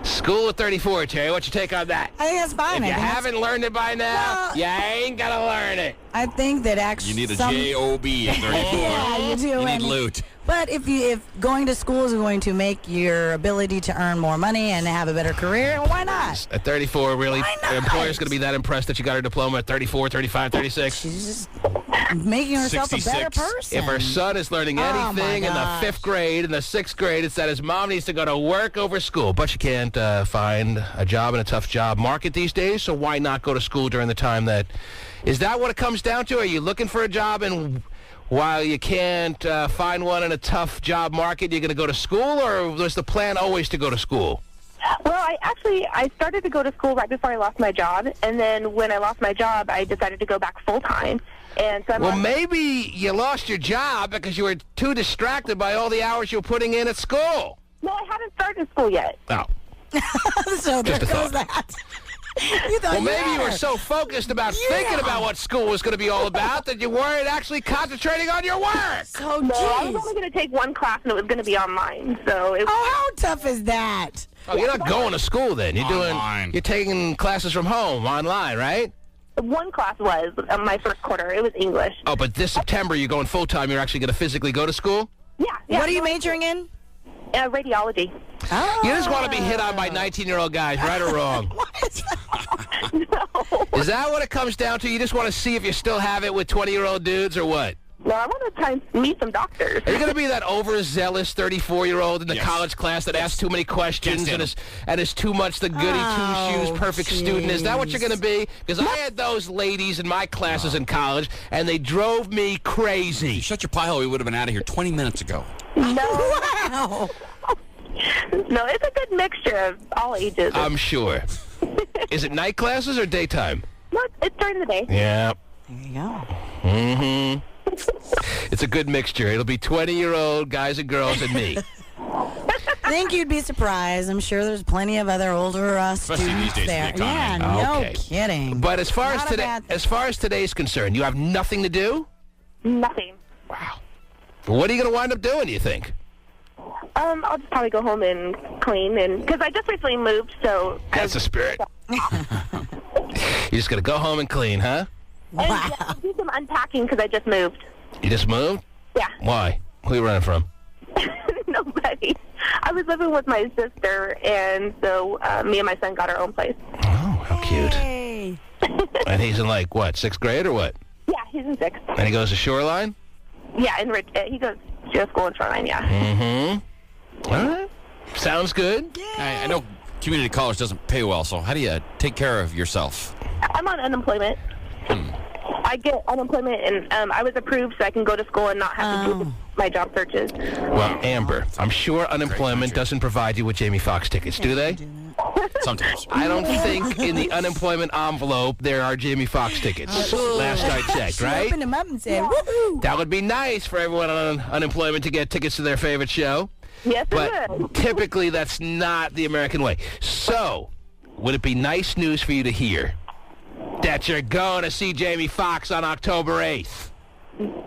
School at 34, Terry. What's your take on that? I think that's fine. If you haven't learned it by now, you ain't going to learn it. I think that actually... You need a J-O-B at 34. Yeah, you do. You need loot. But if going to school is going to make your ability to earn more money and have a better career, why not? At 34, really? The employer's going to be that impressed that you got her diploma at 34, 35, 36? She's just making herself 66. A better person. If her son is learning anything in the 5th grade and the 6th grade, it's that his mom needs to go to work over school. But you can't find a job in a tough job market these days, so why not go to school during the time that... Is that what it comes down to? Are you looking for a job and... While you can't find one in a tough job market, you're going to go to school, or was the plan always to go to school? Well, I started to go to school right before I lost my job, and then when I lost my job, I decided to go back full-time. And so maybe you lost your job because you were too distracted by all the hours you were putting in at school. No, I haven't started school yet. Oh. So there goes that. Well, maybe you were so focused about thinking about what school was going to be all about that you weren't actually concentrating on your work. So, no, I was only going to take one class, and it was going to be online. So, how tough is that? Oh, you're not going to school then. You're taking classes from home, online, right? One class was my first quarter. It was English. Oh, but this September you're going full time. You're actually going to physically go to school? Yeah. What are you majoring in? Radiology. Oh. You just want to be hit on by 19-year-old guys, right or wrong? No. Is that what it comes down to? You just want to see if you still have it with 20-year-old dudes or what? No, I want to try and meet some doctors. Are you going to be that overzealous 34-year-old in the college class that asks too many questions and is too much the goody two-shoes perfect student? Is that what you're going to be? Because I had those ladies in my classes in college, and they drove me crazy. Shut your pie hole. We would have been out of here 20 minutes ago. No. Wow. No, it's a good mixture of all ages. I'm sure. Is it night classes or daytime? No, it's during the day. Yeah. There you go. Mm-hmm. It's a good mixture. It'll be 20-year-old guys and girls and me. I think you'd be surprised. I'm sure there's plenty of other older students these days there. in the Yeah, economy. no kidding. But as far as today's concerned, you have nothing to do? Nothing. Wow. What are you going to wind up doing, do you think? I'll just probably go home and clean, and because I just recently moved, so... That's the spirit. You're just going to go home and clean, huh? And yeah, do some unpacking because I just moved. You just moved? Yeah. Why? Who are you running from? Nobody. I was living with my sister, and so me and my son got our own place. Oh, how cute. Hey. And he's in, like, what, 6th grade or what? Yeah, he's in 6th. And he goes to Shoreline? Yeah, he goes to school in Shoreline, yeah. Mm-hmm. All right. Sounds good. I know community college doesn't pay well, so how do you take care of yourself? I'm on unemployment. I get unemployment, and I was approved so I can go to school and not have to do my job searches. Well, Amber, I'm sure unemployment doesn't provide you with Jamie Foxx tickets, do they? Sometimes. I don't think in the unemployment envelope there are Jamie Foxx tickets. Last I checked, right? Opened them up and said, woohoo. That would be nice for everyone on unemployment to get tickets to their favorite show. Yes, but it would. typically that's not the American way. So, would it be nice news for you to hear that you're going to see Jamie Foxx on October 8th?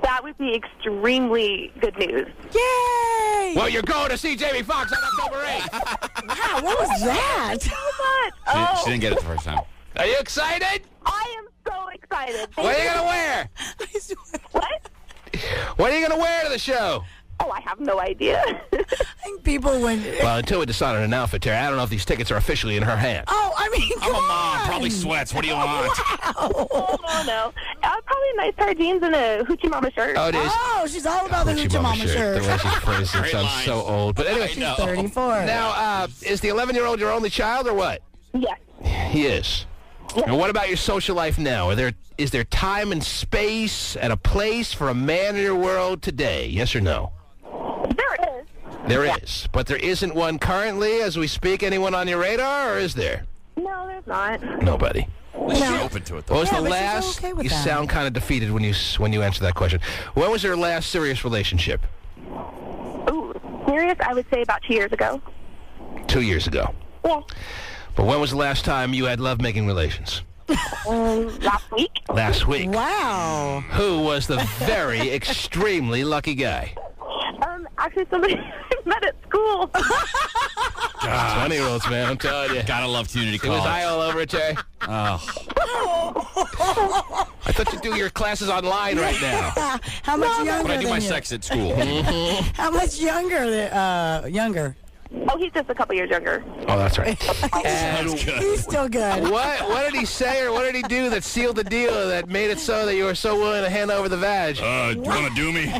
That would be extremely good news. Yay! Well, you're going to see Jamie Foxx on October 8th. Wow, what was that? So much. She didn't get it the first time. Are you excited? I am so excited. What are you going to wear? What? What are you going to wear to the show? Oh, I have no idea. I think people would... Well, until we decide on an outfit, Terry, I don't know if these tickets are officially in her hands. Oh, I mean, I'm a mom. Probably sweats. What do you want? Wow. Oh, no. Probably a nice pair of jeans and a Hoochie Mama shirt. Oh, it is. Oh, she's all about the Hoochie Mama shirt. The way she's phrased it sounds so old. But anyway, She's 34. now, is the 11-year-old your only child or what? Yes. He is. And what about your social life now? Is there time and space and a place for a man in your world today? Yes or no? There is. There is. But there isn't one currently as we speak. Anyone on your radar, or is there? No, there's not. Nobody. At least you're open to it, though. What was the but she's last? okay with you that. sound kind of defeated when you answer that question. When was your last serious relationship? Ooh, serious? I would say about 2 years ago. 2 years ago. Yeah. But when was the last time you had lovemaking relations? Last week. Last week. Wow. Who was the very extremely lucky guy? Actually, somebody I met at school. 20-year-olds, man, I'm telling you. Gotta love community It was college. I all over it, Terry. I thought you'd do your classes online right now. How much younger But I do than my you? sex at school. How much younger? Younger. Oh, he's just a couple years younger. Oh, that's right. Sounds good. He's still good. What did he say or what did he do that sealed the deal that made it so that you were so willing to hand over the vag? You want to do me?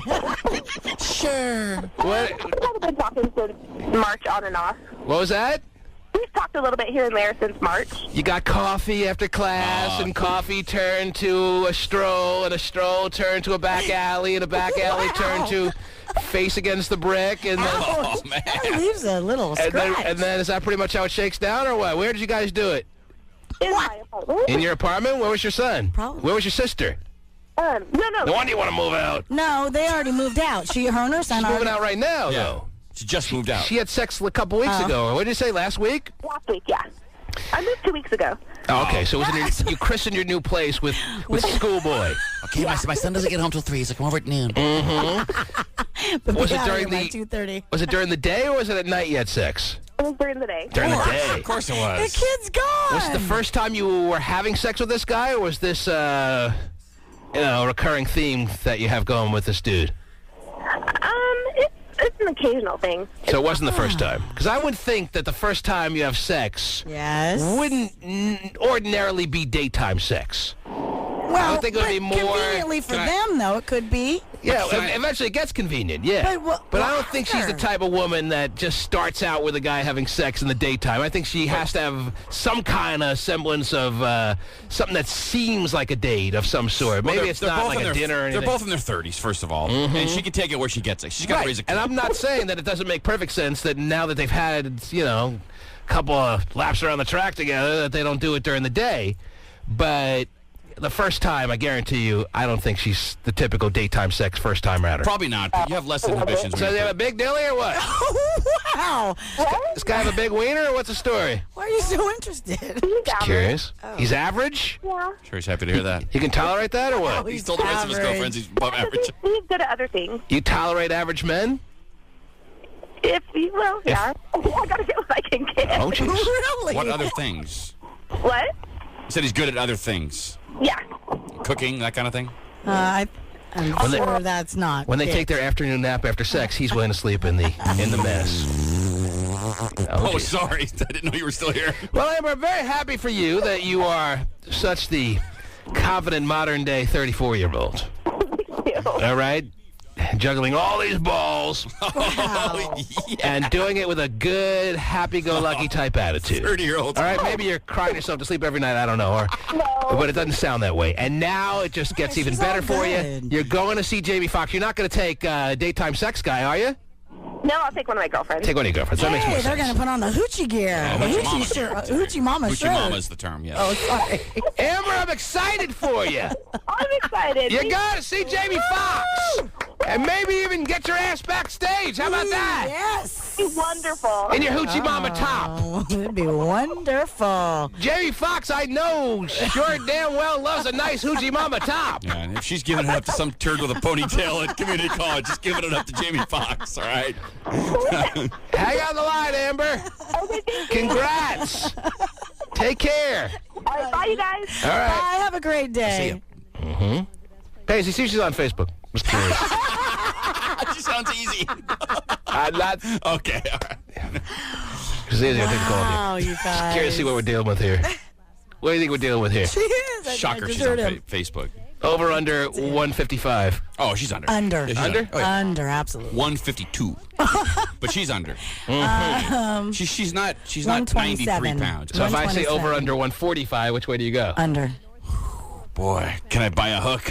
Sure. What We've been talking since March on and off. was that? We've talked a little bit here and there since March. You got coffee after class, and coffee turned to a stroll, and a stroll turned to a back alley, and a back alley turned to face against the brick, and then... Oh, man. That leaves a little scratch. And then is that pretty much how it shakes down, or what? Where did you guys do it? In my apartment. In your apartment? Where was your son? Probably. Where was your sister? No. No wonder you want to move out. No, they already moved out. Her and her son She's are moving out right now, Yeah. though. She just moved out. She had sex a couple weeks ago. What did you say, last week? Last week, yeah. I moved 2 weeks ago. Oh, okay, so it was in you christened your new place with schoolboy. Okay, my son doesn't get home till 3, so come over at noon. But Was be it out during here by the- 2:30. Was it during the day or was it at night you had sex? It was during the day. During the day. Of course it The was. kid's gone. Was it the first time you were having sex with this guy, or was this, a recurring theme that you have going with this dude? It's an occasional thing. So it wasn't the first time? Because I would think that the first time you have sex wouldn't ordinarily be daytime sex. Well, I would think it would be more... conveniently for them, though, it could be. Yeah, eventually it gets convenient, yeah. But I don't think she's the type of woman that just starts out with a guy having sex in the daytime. I think she has to have some kind of semblance of something that seems like a date of some sort. Well, Maybe it's not like a dinner or anything. They're both in their 30s, first of all. And she can take it where she gets it. She's got to raise a kid. And I'm not saying that it doesn't make perfect sense that now that they've had, a couple of laps around the track together, that they don't do it during the day. But the first time, I guarantee you, I don't think she's the typical daytime sex first time router. Probably not. You have less inhibitions. So they have a big dilly or what? Wow. This guy have a big wiener or what's the story? Why are you so interested? Just curious. He's average? Yeah. Sure, he's happy to hear that. You can tolerate that or what? He's told the rest of his girlfriends he's above average. He's good at other things. You tolerate average men? Yeah. I gotta get what I can get. Oh, jeez. Really? What other things? What? He said he's good at other things. Yeah. Cooking, that kind of thing? I'm When they- sure that's not. When they it. take their afternoon nap after sex, he's willing to sleep in the mess. Oh, geez. sorry. I didn't know you were still here. Well, I'm very happy for you that you are such the confident modern-day 34-year-old. All right? juggling all these balls, and doing it with a good, happy-go-lucky type attitude. 30-year-old. All right, maybe you're crying yourself to sleep every night. I don't know, but it doesn't sound that way. And now it just gets even better for you. You're going to see Jamie Foxx. You're not going to take daytime sex guy, are you? No, I'll take one of my girlfriends. Take one of your girlfriends. That makes more sense. They're going to put on the hoochie gear. The hoochie shirt. Hoochie mama shirt. Hoochie mama is the term, yes. Oh, sorry. Amber, I'm excited for you. I'm excited. You got to see Jamie Foxx. And maybe even get your ass backstage. How about that? Yes. It'd be wonderful. In your hoochie mama top. It'd be wonderful. Jamie Foxx, I know, sure damn well loves a nice hoochie mama top. Yeah, and if she's giving it up to some turd with a ponytail at community college, just giving it up to Jamie Foxx, all right? Hang on the line, Amber. Congrats. Take care. All right, bye, you guys. All right. Bye. Have a great day. Mm-hmm. Paisy, see if she's on Facebook. Just curious. She sounds easy. I'm not. Okay, all right. It's easier to take a call here. Oh, you guys. Curious to see what we're dealing with here. What do you think we're dealing with here? She is. Shocker, she's on Facebook. Over, under 155. Oh, she's under. Under. Yeah, she's Under? Oh, yeah. Under, absolutely. 152. But she's under. She's not 93 pounds. So if I say over, under 145, which way do you go? Under. Boy, can I buy a hook?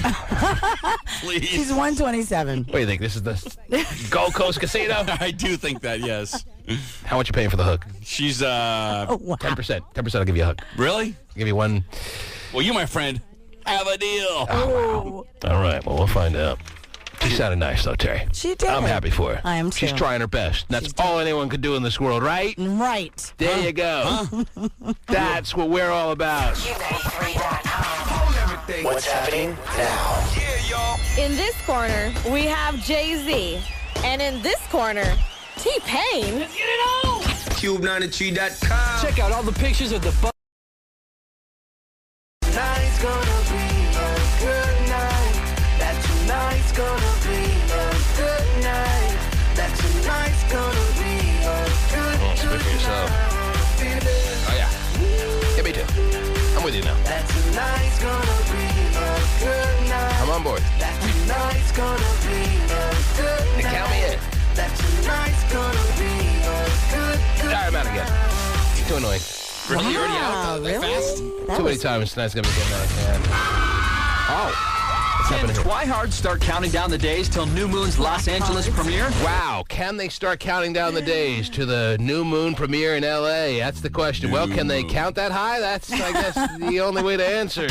Please. She's 127. What do you think? This is the Gold Coast Casino? I do think that, yes. How much you paying for the hook? She's 10%. 10% I'll give you a hook. Really? I'll give you one. Well, you, my friend, have a deal. Oh. All right, well, we'll find out. She sounded nice, though, Terry. She did. I'm happy for her. I am, too. She's trying her best. That's all anyone could do in this world, right? Right. There you go. That's what we're all about. What's happening now? In this corner, we have Jay-Z. And in this corner, T-Pain. Let's get it on! KUBE93.com. Check out all the pictures of the Tonight's gonna be a good night. That tonight's gonna be a good night. That tonight's gonna be a good night. Speak for yourself. Oh, yeah. Yeah, me too. I'm with you now. That tonight's gonna be a good night. I'm on board. That tonight's gonna be a good night. And count me in. That tonight's gonna be a good All right, I'm out again. Too annoying. Really? You're already out that fast? Too many times tonight's going to be getting out of hand. Oh. What's Can happening here? Twihard start counting down the days till New Moon's Los Angeles premiere? Wow. Can they start counting down the days to the New Moon premiere in L.A.? That's the question. Well, can they count that high? That's, I guess, the only way to answer.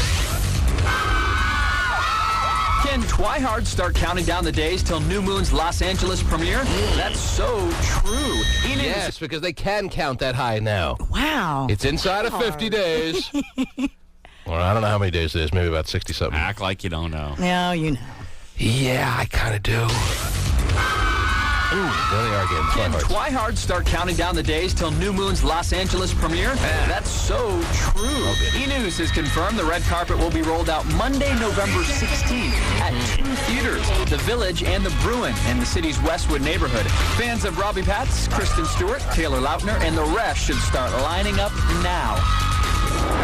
Can Twihard start counting down the days till New Moon's Los Angeles premiere? That's so true. Yes, because they can count that high now. Wow. It's inside of 50 days. Well, I don't know how many days it is. Maybe about 60-something. Act like you don't know. No, you know. Yeah, I kind of do. Ooh, there they are again. Can Twihard start counting down the days till New Moon's Los Angeles premiere? That's so true. E-News has confirmed the red carpet will be rolled out Monday, November 16th at 2 theaters, The Village and The Bruin in the city's Westwood neighborhood. Fans of Robbie Patz, Kristen Stewart, Taylor Lautner, and the rest should start lining up now.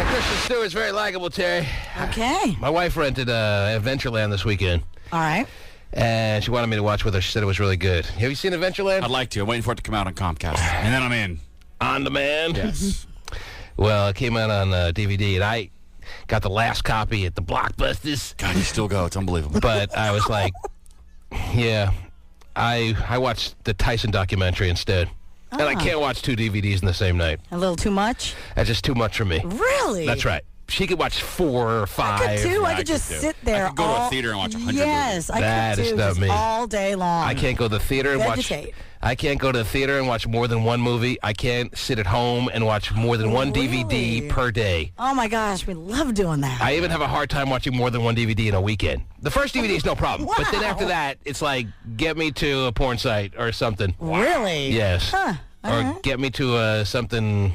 Kristen Stewart's very likable, Terry. Okay. My wife rented Adventureland this weekend. All right. And she wanted me to watch with her. She said it was really good. Have you seen Adventureland? I'd like to. I'm waiting for it to come out on Comcast. And then I'm in. On demand? Yes. Well, it came out on DVD, and I got the last copy at the Blockbusters. God, you still go. It's unbelievable. But I was like, yeah, I watched the Tyson documentary instead. And I can't watch 2 DVDs in the same night. A little too much? That's just too much for me. Really? That's right. She could watch 4 or 5. I could too. I could just sit there. I could go to a theater and watch 100 Yes, movies. I could too. That is not just me. all day long. I can't go to the theater and watch. I can't go to the theater and watch more than one movie. I can't sit at home and watch more than one DVD per day. Oh my gosh, we love doing that. I even have a hard time watching more than one DVD in a weekend. The first DVD is no problem, but then after that, it's like get me to a porn site or something. Really? Yes. Huh. Or get me to something.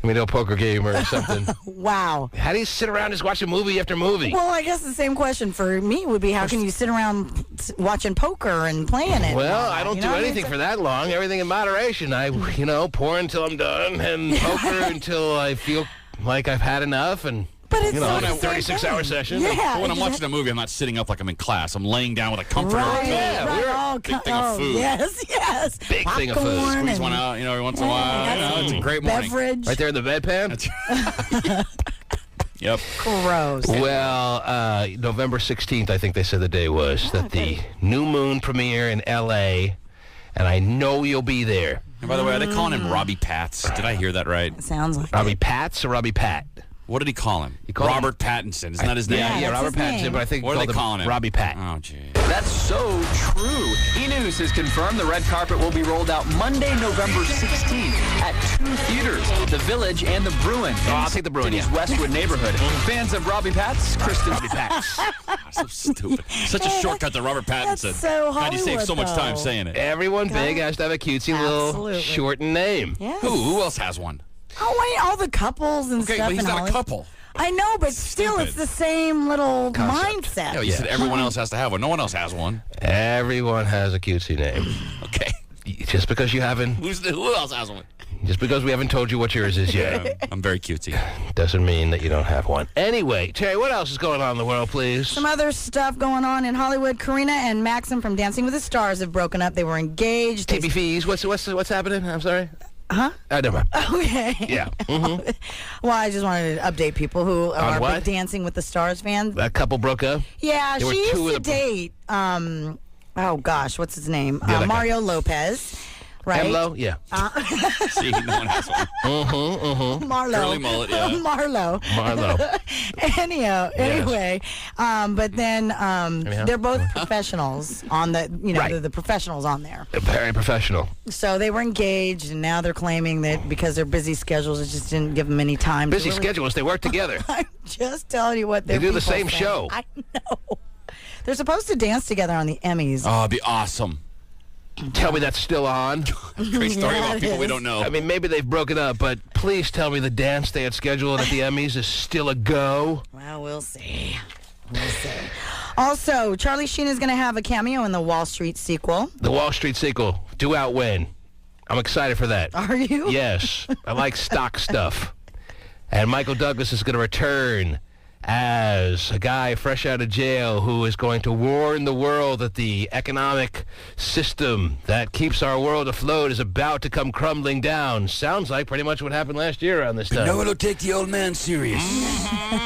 Get me to a poker game or something. Wow. How do you sit around just watching movie after movie? Well, I guess the same question for me would be, how can you sit around watching poker and playing it? Well, I don't do anything for that long. Everything in moderation. I, pour until I'm done and poker until I feel like I've had enough. And But it's on not a the same 36-hour thing. session. Yeah. When I'm watching a movie, I'm not sitting up like I'm in class. I'm laying down with a comforter. Right, Yeah, right. Big thing of food. Yes. Big thing of food. Popcorn Squeeze and one out, every once in a while. It's a great morning. beverage. Right there in the bedpan? Yep. Gross. Well, November 16th, I think they said the day was, that the New Moon premiere in L.A., and I know you'll be there. And by the way, are they calling him Robbie Pats? Did I hear that right? Sounds like Robbie Pats or Robbie Pat? What did he call him? He called Robert Pattinson. Isn't that his name? Yeah, that's Robert his Pattinson, name. but I think What are they calling him? Robbie Pat. Oh, gee. That's so true. E-News has confirmed the red carpet will be rolled out Monday, November 16th at 2 theaters, The Village and The Bruin. Oh, I'll take The Bruin, City's yeah. Westwood neighborhood. Fans of Robbie Pats, Kristen Pats. So stupid. Such a shortcut to Robert Pattinson. That's so God, you saved so much Hollywood, time though. saying it. Everyone big has to have a cutesy little Absolutely. shortened name. Yes. Who else has one? Oh, wait, all the couples and Okay, stuff. but he's in not a Hollywood. couple. I know, but still, it's Stupid. the same little mindset. No, you said everyone else has to have one. No one else has one. Everyone has a cutesy name. Okay. Just because you haven't, Who else has one? just because we haven't told you what yours is yet, I'm very cutesy. doesn't mean that you don't have one. Anyway, Terry, what else is going on in the world, please? Some other stuff going on in Hollywood. Karina and Maxim from Dancing with the Stars have broken up. They were engaged. TB fees. What's happening? I'm sorry. Huh? Never mind. Okay. Yeah. Mm-hmm. Well, I just wanted to update people who are what? big Dancing with the Stars fans. That couple broke up. Yeah, They were she two used of to the- date, oh gosh, what's his name? Yeah, that guy. Mario Lopez, right? Emlo? Yeah. See, no one has one. Marlo. Curly mullet, yeah. Marlo. Anyway, but then they're both professionals on the, Right. they're the professionals on there. They're very professional. So they were engaged, and now they're claiming that because their busy schedules, it just didn't give them any time. Busy to really, schedules. They work together. I'm just telling you what They they're do the same show. I know. They're supposed to dance together on the Emmys. Oh, it'd be awesome. Tell me that's still on. Great story Yeah, about it people we is. don't know. I mean, maybe they've broken up, but please tell me the dance they had scheduled at the Emmys is still a go. Well, we'll see. We'll see. Also, Charlie Sheen is going to have a cameo in the Wall Street sequel. The Wall Street sequel, due out when? I'm excited for that. Are you? Yes. I like stock stuff. And Michael Douglas is going to return as a guy fresh out of jail who is going to warn the world that the economic system that keeps our world afloat is about to come crumbling down. Sounds like pretty much what happened last year around this time. No one will take the old man serious.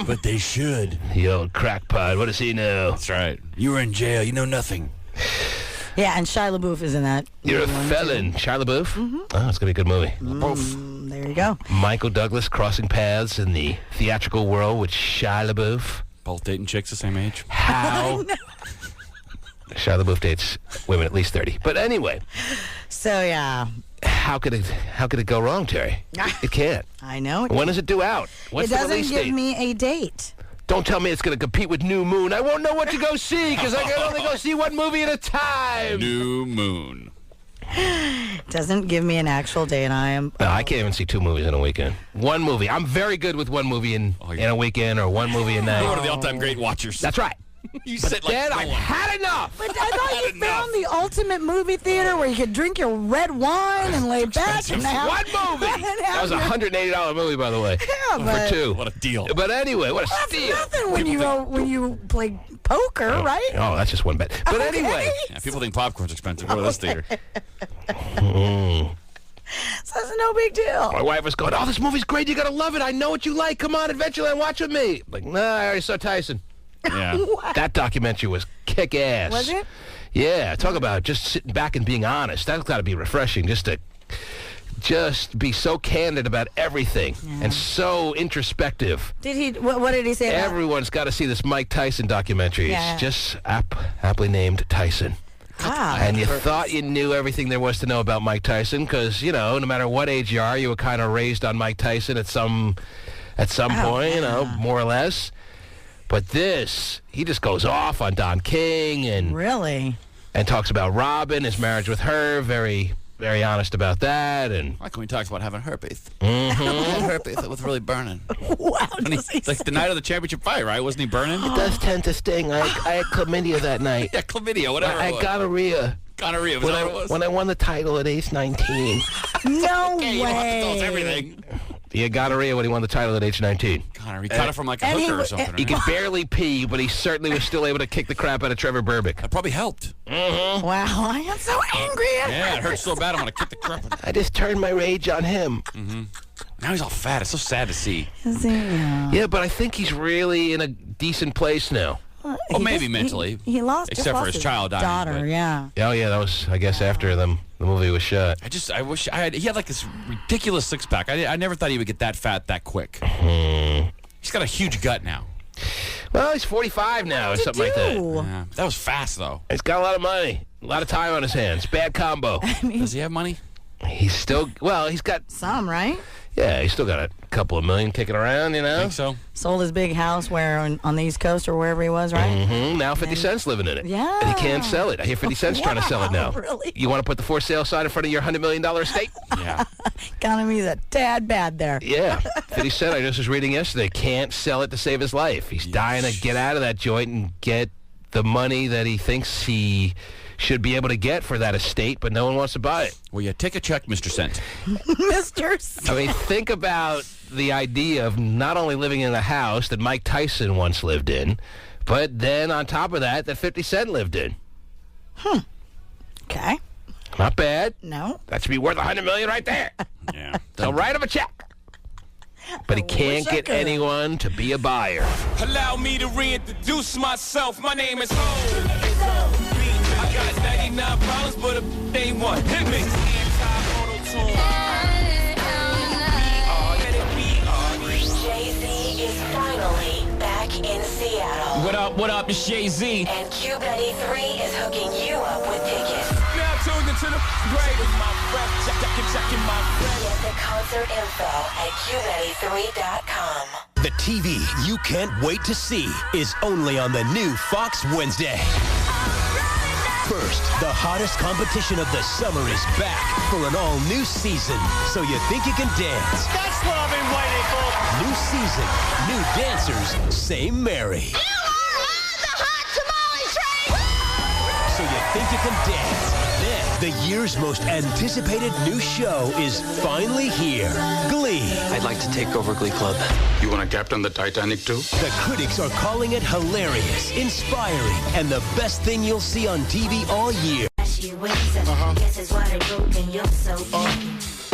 But they should. The old crackpot. What does he know? That's right. You were in jail. You know nothing. Yeah, and Shia LaBeouf is in that. You're a felon. Shia LaBeouf? Mm-hmm. Oh, it's going to be a good movie. There you go. Michael Douglas crossing paths in the theatrical world with Shia LaBeouf. Both dating chicks the same age. How? Shia LaBeouf dates women at least 30. But anyway, So, yeah. how could it go wrong, Terry? It can't. I know. When does it due out? What's It the doesn't release give date? me a date. Don't tell me it's going to compete with New Moon. I won't know what to go see because I can only go see one movie at a time. New Moon. Doesn't give me an actual day, and I am. No, I can't even see two movies in a weekend. One movie. I'm very good with one movie in a weekend or one movie a night. You're one of the all-time great watchers. That's right. You But sit like then no I've one. had enough. But I thought you found the ultimate movie theater where you could drink your red wine and lay back and have One movie. That was a $180 movie, by the way. Yeah, but for two. What a deal. But anyway, what a steal. nothing when you play poker, right? Oh, that's just one bet. But anyway. Yeah, people think popcorn's expensive. Go to this theater. So that's no big deal. My wife was going, "Oh, this movie's great. You gotta love it. I know what you like. Come on, Adventureland, watch with me." Like, nah, I already saw Tyson. Yeah. That documentary was kick-ass. Was it? Yeah, talk about just sitting back and being honest. That's got to be refreshing, just be so candid about everything and so introspective. Did he? What did he say? About Everyone's got to see this Mike Tyson documentary. Yeah. It's just aptly named Tyson. And you thought you knew everything there was to know about Mike Tyson because, no matter what age you are, you were kind of raised on Mike Tyson at some point, more or less. But this, he just goes off on Don King and Really? and talks about Robin, his marriage with her, very, very honest about that. And Like when he talks about having herpes. Mhm. Herpes, that was really burning. Wow. Like the night of the championship fight, right? Wasn't he burning? it does tend to sting. I had chlamydia that night. Yeah, chlamydia, whatever I it was. had gonorrhea. Gonorrhea, was that what it was? When I won the title at age 19. No Okay, you don't have to tell us way. everything. He had gonorrhea when he won the title at age 19. Connor, he caught it from like a hooker or something. He could barely pee, but he certainly was still able to kick the crap out of Trevor Burbick. That probably helped. Mm-hmm. Wow, I am so angry. Yeah, it hurts so bad. I'm going to kick the crap out of him. I just turned my rage on him. Mm-hmm. Now he's all fat. It's so sad to see. Yeah, but I think he's really in a decent place now. Well, maybe mentally. He lost. Except for his child dying. Daughter, yeah. Oh, yeah, that was, I guess, after the movie was shot. I wish he had like this ridiculous six-pack. I never thought he would get that fat that quick. He's got a huge gut now. Well, he's 45 now or something like that. Yeah, that was fast, though. He's got a lot of money, a lot of time on his hands. Bad combo. Does he have money? He's still, he's got some, right? Yeah, he's still got a couple of million kicking around, you know? I think so. Sold his big house on the East Coast or wherever he was, right? Mm-hmm. Now 50 Cent's living in it. Yeah. And he can't sell it. I hear 50 Cent's trying to sell it now. Really? You want to put the for sale sign in front of your $100 million estate? Yeah. Economy's a tad bad there. Yeah. 50 Cent, I just was reading yesterday, can't sell it to save his life. He's dying to get out of that joint and get the money that he thinks he should be able to get for that estate, but no one wants to buy it. Well, yeah, take a check, Mr. Cent. Mr. Cent. I mean, think about the idea of not only living in a house that Mike Tyson once lived in, but then on top of that 50 Cent lived in. Okay. Not bad. No. That should be worth $100 million right there. Yeah. So write him a check. But he can't get anyone to be a buyer. Allow me to reintroduce myself. My name is Ho. I got 99 problems, but a ain't one. Hit me. Jay-Z is finally back in Seattle. What up, it's Jay-Z. And KUBE 3 is hooking you up with tickets. Now tuned into the great with my friend. Checking my friend. Get the concert info at KUBE3.com. The TV you can't wait to see is only on the new Fox Wednesday. First, the hottest competition of the summer is back for an all-new season. So you think you can dance? That's what I've been waiting for. New season, new dancers, same Mary. You are the hot tamale train. So you think you can dance? Then, the year's most anticipated new show is finally here. Glee. I'd like to take over Glee Club. You want to captain the Titanic too? The critics are calling it hilarious, inspiring, and the best thing you'll see on TV all year. Guess it's why they broke and you're so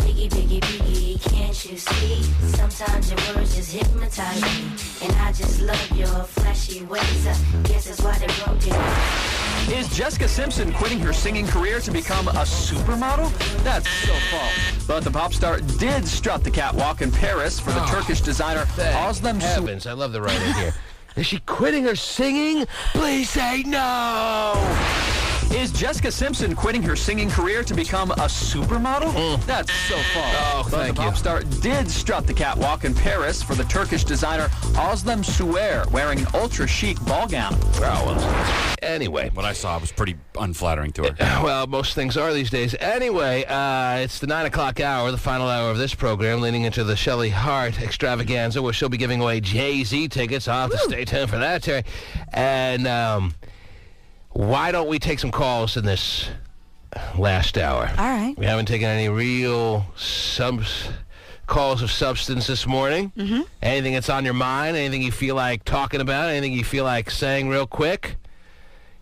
Biggie, biggie, biggie, can't you see? Sometimes your words just hypnotize me. And I just love your flashy ways. Guess it's why they broke it. Is Jessica Simpson quitting her singing career to become a supermodel? That's so false. But the pop star did strut the catwalk in Paris for the Turkish designer Özlem Heavens, I love the writing here. Is she quitting her singing? Please say no! Is Jessica Simpson quitting her singing career to become a supermodel? That's so false. Oh, but thank the you. pop star did strut the catwalk in Paris for the Turkish designer Özlem Suer, wearing an ultra-chic ball gown. Oh, well, anyway. What I saw was pretty unflattering to her. Well, most things are these days. Anyway, it's the 9 o'clock hour, the final hour of this program, leading into the Shelley Hart extravaganza, where she'll be giving away Jay-Z tickets. I'll have to stay tuned for that, Terry. And why don't we take some calls in this last hour? All right. We haven't taken any real calls of substance this morning. Mm-hmm. Anything that's on your mind, anything you feel like talking about, anything you feel like saying real quick,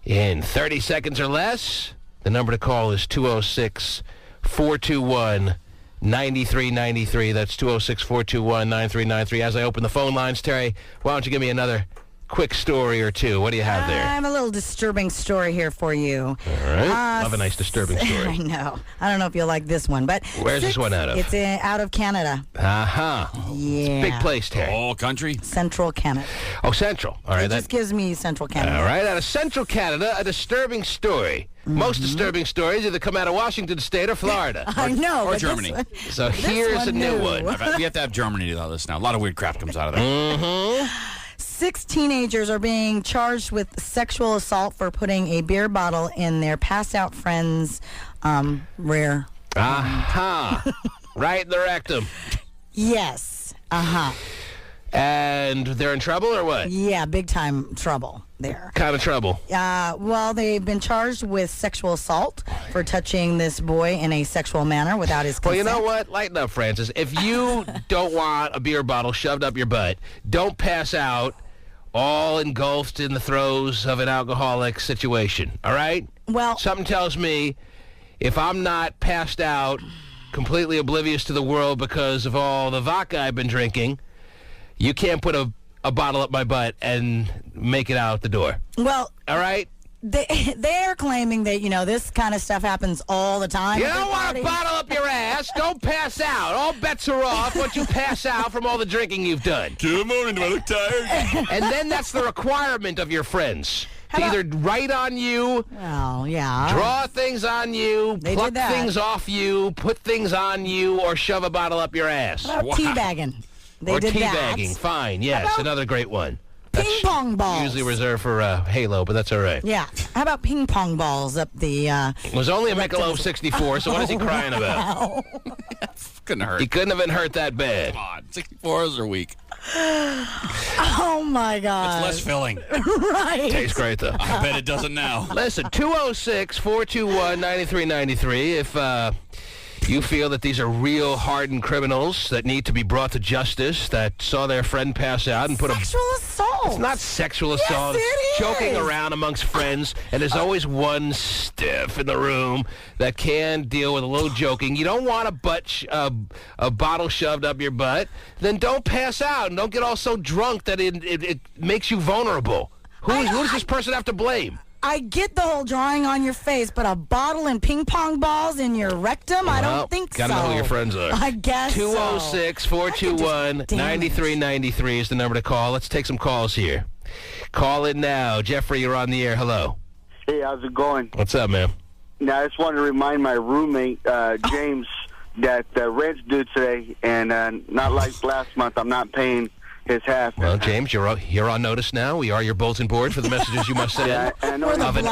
in 30 seconds or less, the number to call is 206-421-9393. That's 206-421-9393. As I open the phone lines, Terry, why don't you give me another quick story or two? What do you have there? I have a little disturbing story here for you. All right. Love a nice disturbing story. I know. I don't know if you'll like this one, but Where's this one out of? It's out of Canada. Uh-huh. Yeah. Big place, Terry. All country? Central Canada. Oh, Central. All right. It just gives me Central Canada. All right. Out of Central Canada, a disturbing story. Most disturbing stories either come out of Washington State or Florida. I know. Or but Germany. So here's a new one. We have to have Germany to this now. A lot of weird crap comes out of there. Mm-hmm. 6 teenagers are being charged with sexual assault for putting a beer bottle in their passed-out friend's rear. Aha. Right in the rectum. Yes. Uh-huh. And they're in trouble or what? Yeah, big-time trouble. there. Kind of trouble. Well, they've been charged with sexual assault for touching this boy in a sexual manner without his consent. Well, you know what? Lighten up, Francis. If you don't want a beer bottle shoved up your butt, don't pass out all engulfed in the throes of an alcoholic situation, all right? Well, something tells me if I'm not passed out, completely oblivious to the world because of all the vodka I've been drinking, you can't put a bottle up my butt and make it out the door. Well, all right? They're claiming that, this kind of stuff happens all the time. You don't want a bottle up your ass. Don't pass out. All bets are off once you pass out from all the drinking you've done. Good morning, do I look tired? And then that's the requirement of your friends. To either write on you, draw things on you, pluck things off you, put things on you, or shove a bottle up your ass. How about teabagging? They did that. Teabagging, fine, yes, another great one. Ping pong balls. Usually reserved for Halo, but that's all right. Yeah. How about ping pong balls up the... It was only a Michelob 64, so what is he crying about? Couldn't hurt. He couldn't have been hurt that bad. Come on, 64s are weak. Oh, my God. It's less filling. Right. Tastes great, though. I bet it doesn't now. Listen, 206-421-9393. If you feel that these are real hardened criminals that need to be brought to justice, that saw their friend pass out and put sexual assault. It's not sexual assault. It's joking around amongst friends, and there's always one stiff in the room that can deal with a little joking. You don't want a bottle shoved up your butt, then don't pass out and don't get all so drunk that it makes you vulnerable. Who does this person have to blame? I get the whole drawing on your face, but a bottle and ping pong balls in your rectum? I don't think so. Gotta know who your friends are. I guess 206-421-9393 is the number to call. Let's take some calls here. Call in now. Jeffrey, you're on the air. Hello. Hey, how's it going? What's up, man? Now, I just wanted to remind my roommate, James, that the rent's due today, and not like last month, I'm not paying his half. Well, James, you're on notice now. We are your bulletin board for the messages you must send in of an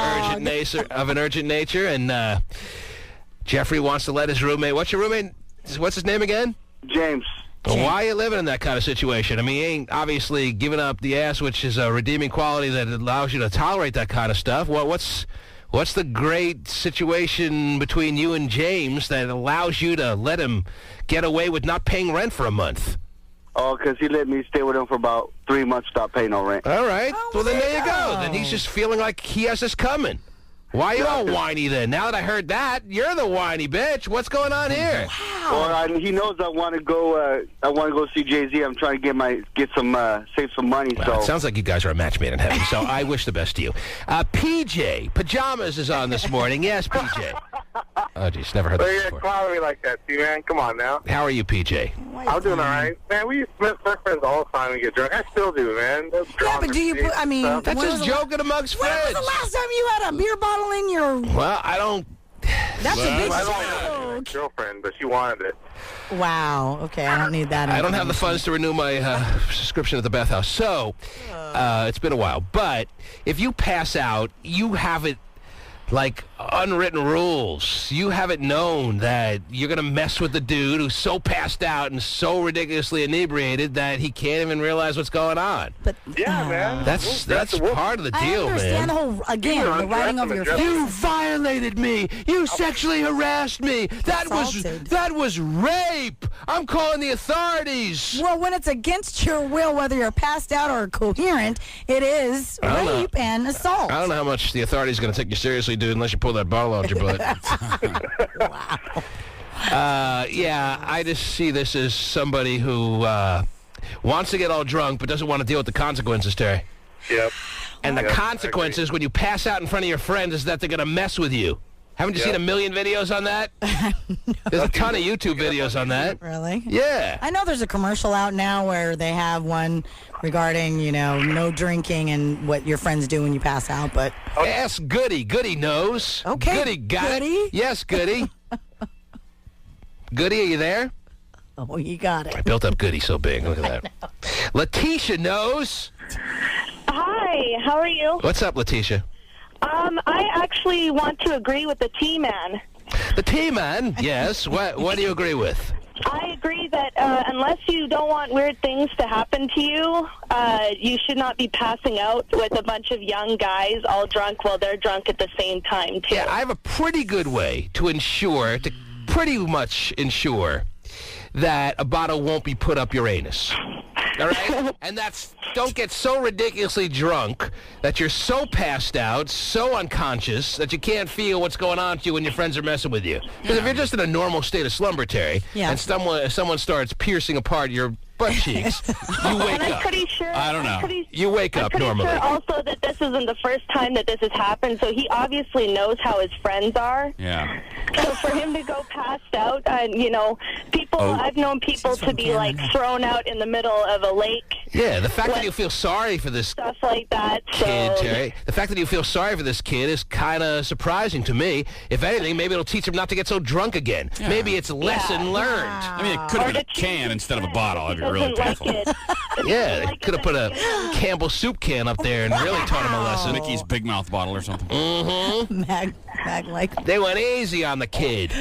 urgent nature. And Jeffrey wants to let his roommate. What's your roommate? What's his name again? James. Well, why are you living in that kind of situation? I mean, he ain't obviously giving up the ass, which is a redeeming quality that allows you to tolerate that kind of stuff. Well, what's the great situation between you and James that allows you to let him get away with not paying rent for a month? Oh, because he let me stay with him for about 3 months without paying no rent. All right. Well, then there you go. Then he's just feeling like he has this coming. Why are you all whiny then? Now that I heard that, you're the whiny bitch. What's going on here? Wow. Well, he knows I want to go. I want to go see Jay-Z. I'm trying to save some money. Well, so it sounds like you guys are a match made in heaven. So I wish the best to you. PJ Pajamas is on this morning. Yes, PJ. Oh, geez, never heard that before. You're calling me like that, see, man. Come on now. How are you, PJ? I'm doing all right, man. We used to make friends all the time and get drunk. I still do, man. Yeah, but do you? That's just joking amongst friends. When was the last time you had a beer bottle in your? Well, I don't. That's a big I don't have a girlfriend, but she wanted it. Wow. Okay, I don't need that. I don't have the funds to renew my subscription at the bathhouse, so it's been a while. But if you pass out, you have it like unwritten rules. You have it known that you're going to mess with the dude who's so passed out and so ridiculously inebriated that he can't even realize what's going on. But yeah, man. That's part of the deal, I understand man. the whole, again, the writing over your face. You violated me. You sexually harassed me. That was rape. I'm calling the authorities. Well, when it's against your will, whether you're passed out or coherent, it is rape and assault. I don't know how much the authorities are going to take you seriously, dude, unless you pull that bottle out your butt. Wow. Yeah, I just see this as somebody who wants to get all drunk but doesn't want to deal with the consequences, Terry. Yep. And the consequences when you pass out in front of your friends is that they're going to mess with you. Haven't you seen a million videos on that? There's a ton of YouTube videos on that. Really? Yeah. I know there's a commercial out now where they have one regarding, no drinking and what your friends do when you pass out, but... Ask Goody. Goody knows. Okay. Goody got Goody? it. Yes, Goody. Goody, are you there? Oh, you got it. I built up Goody so big. Look at that. Letitia knows. Hi, how are you? What's up, Letitia? I actually want to agree with the T-Man. The T-Man? Yes. What do you agree with? I agree that unless you don't want weird things to happen to you, you should not be passing out with a bunch of young guys all drunk while they're drunk at the same time, too. Yeah, I have a pretty good way to pretty much ensure that a bottle won't be put up your anus. All right? And that's, don't get so ridiculously drunk that you're so passed out, so unconscious, that you can't feel what's going on to you when your friends are messing with you. Because if you're just in a normal state of slumber, Terry, and someone starts piercing apart your butt cheeks, you wake and I'm up. pretty sure. I don't know. You wake up normally. I'm pretty sure also that this isn't the first time that this has happened, so he obviously knows how his friends are. Yeah. So for him to go passed out, I've known people to be like thrown out in the middle of a lake. Yeah, the fact that you feel sorry for this stuff like that. kid, Terry, the fact that you feel sorry for this kid is kind of surprising to me. If anything, maybe it'll teach him not to get so drunk again. Yeah. Maybe it's lesson learned. I mean, it could have been a can instead of a bottle if you're really careful. Yeah, they could have put a Campbell soup can up there and really taught him a lesson. Mickey's Big Mouth bottle or something. Mm-hmm. Mag like. They went easy on the kid.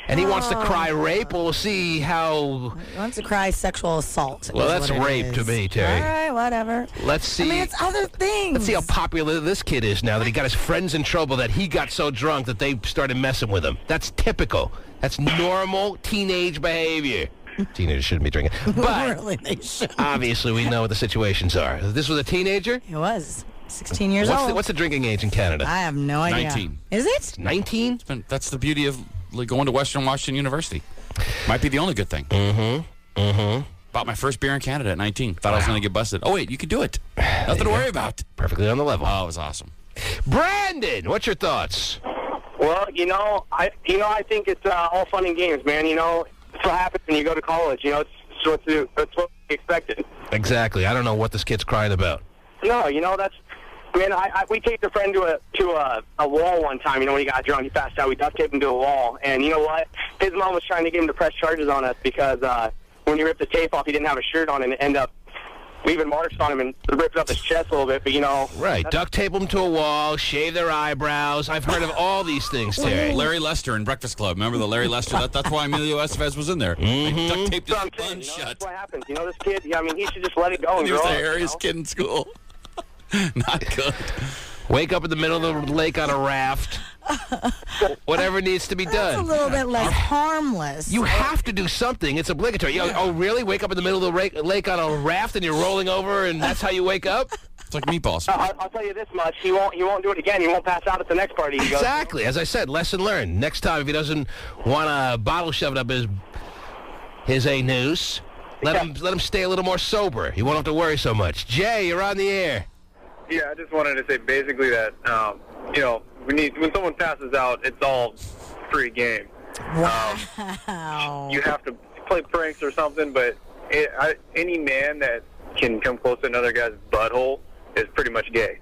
And he wants to cry rape. Well, we'll see how... He wants to cry sexual assault. Well, that's rape to me, Terry. All right, whatever. Let's see. I mean, it's other things. Let's see how popular this kid is now that he got his friends in trouble, that he got so drunk that they started messing with him. That's typical. That's normal teenage behavior. Teenagers shouldn't be drinking. But really, they should. Obviously, we know what the situations are. This was a teenager? It was. 16 years old. What's the drinking age in Canada? I have no idea. 19. Is it? 19? That's the beauty of going to Western Washington University. Might be the only good thing. Bought my first beer in Canada at 19. Thought I was going to get busted. Oh, wait, you can do it. Nothing to worry about. Perfectly on the level. Oh, it was awesome. Brandon, what's your thoughts? Well, I think it's all fun and games, man. It's what happens when you go to college. It's what we expected. Exactly. I don't know what this kid's crying about. No, we taped a friend to a wall one time. When he got drunk, he passed out. We duct taped him to a wall, and you know what? His mom was trying to get him to press charges on us because when he ripped the tape off, he didn't have a shirt on, and it ended up leaving marks on him and ripped up his chest a little bit. But right, duct tape them to a wall, shave their eyebrows. I've heard of all these things, Terry. Larry Lester in Breakfast Club. Remember the Larry Lester? That's why Emilio Estevez was in there. They duct taped his bun shut. That's what happens. This kid. He should just let it go. And he was grow the up, hairiest kid in school. Not good. Wake up in the middle of the lake on a raft. Whatever needs to be done. That's a little bit less harmless. You have to do something. It's obligatory. Oh, really? Wake up in the middle of the lake on a raft and you're rolling over and that's how you wake up? It's like meatballs. I'll tell you this much. He won't do it again. He won't pass out at the next party he goes. Exactly. As I said, lesson learned. Next time, if he doesn't want a bottle shoved up his anus, let him stay a little more sober. He won't have to worry so much. Jay, you're on the air. Yeah, I just wanted to say basically that, when someone passes out, it's all free game. Wow. You have to play pranks or something, but any man that can come close to another guy's butthole is pretty much gay.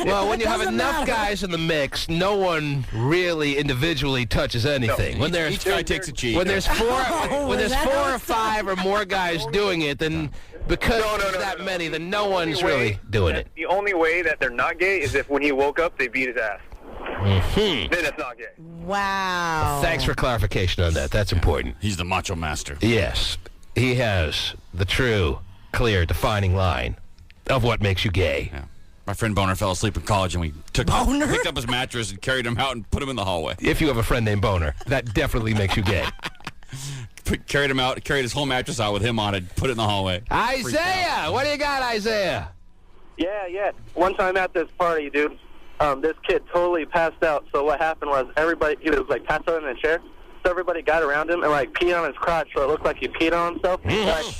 Well, when you have enough guys in the mix, no one really individually touches anything. No. Each guy takes a cheek. When there's four or five or more guys doing it, then because there's that many, then no one's really doing it. The only way that they're not gay is if when he woke up, they beat his ass. Mm-hmm. Then it's not gay. Wow. Thanks for clarification on that. That's important. He's the macho master. Yes. He has the true, clear, defining line of what makes you gay. Yeah. My friend Boner fell asleep in college, and we picked up his mattress and carried him out and put him in the hallway. If you have a friend named Boner, that definitely makes you gay. Carried him out, carried his whole mattress out with him on it, put it in the hallway. Isaiah! What do you got, Isaiah? Yeah. One time at this party, dude, this kid totally passed out. So what happened was he was like passed out in a chair. So everybody got around him and peed on his crotch, so it looked like he peed on himself.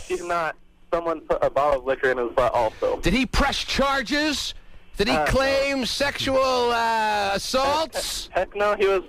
He's not. Someone put a bottle of liquor in his butt also. Did he press charges? Did he claim sexual assaults? Heck no. He was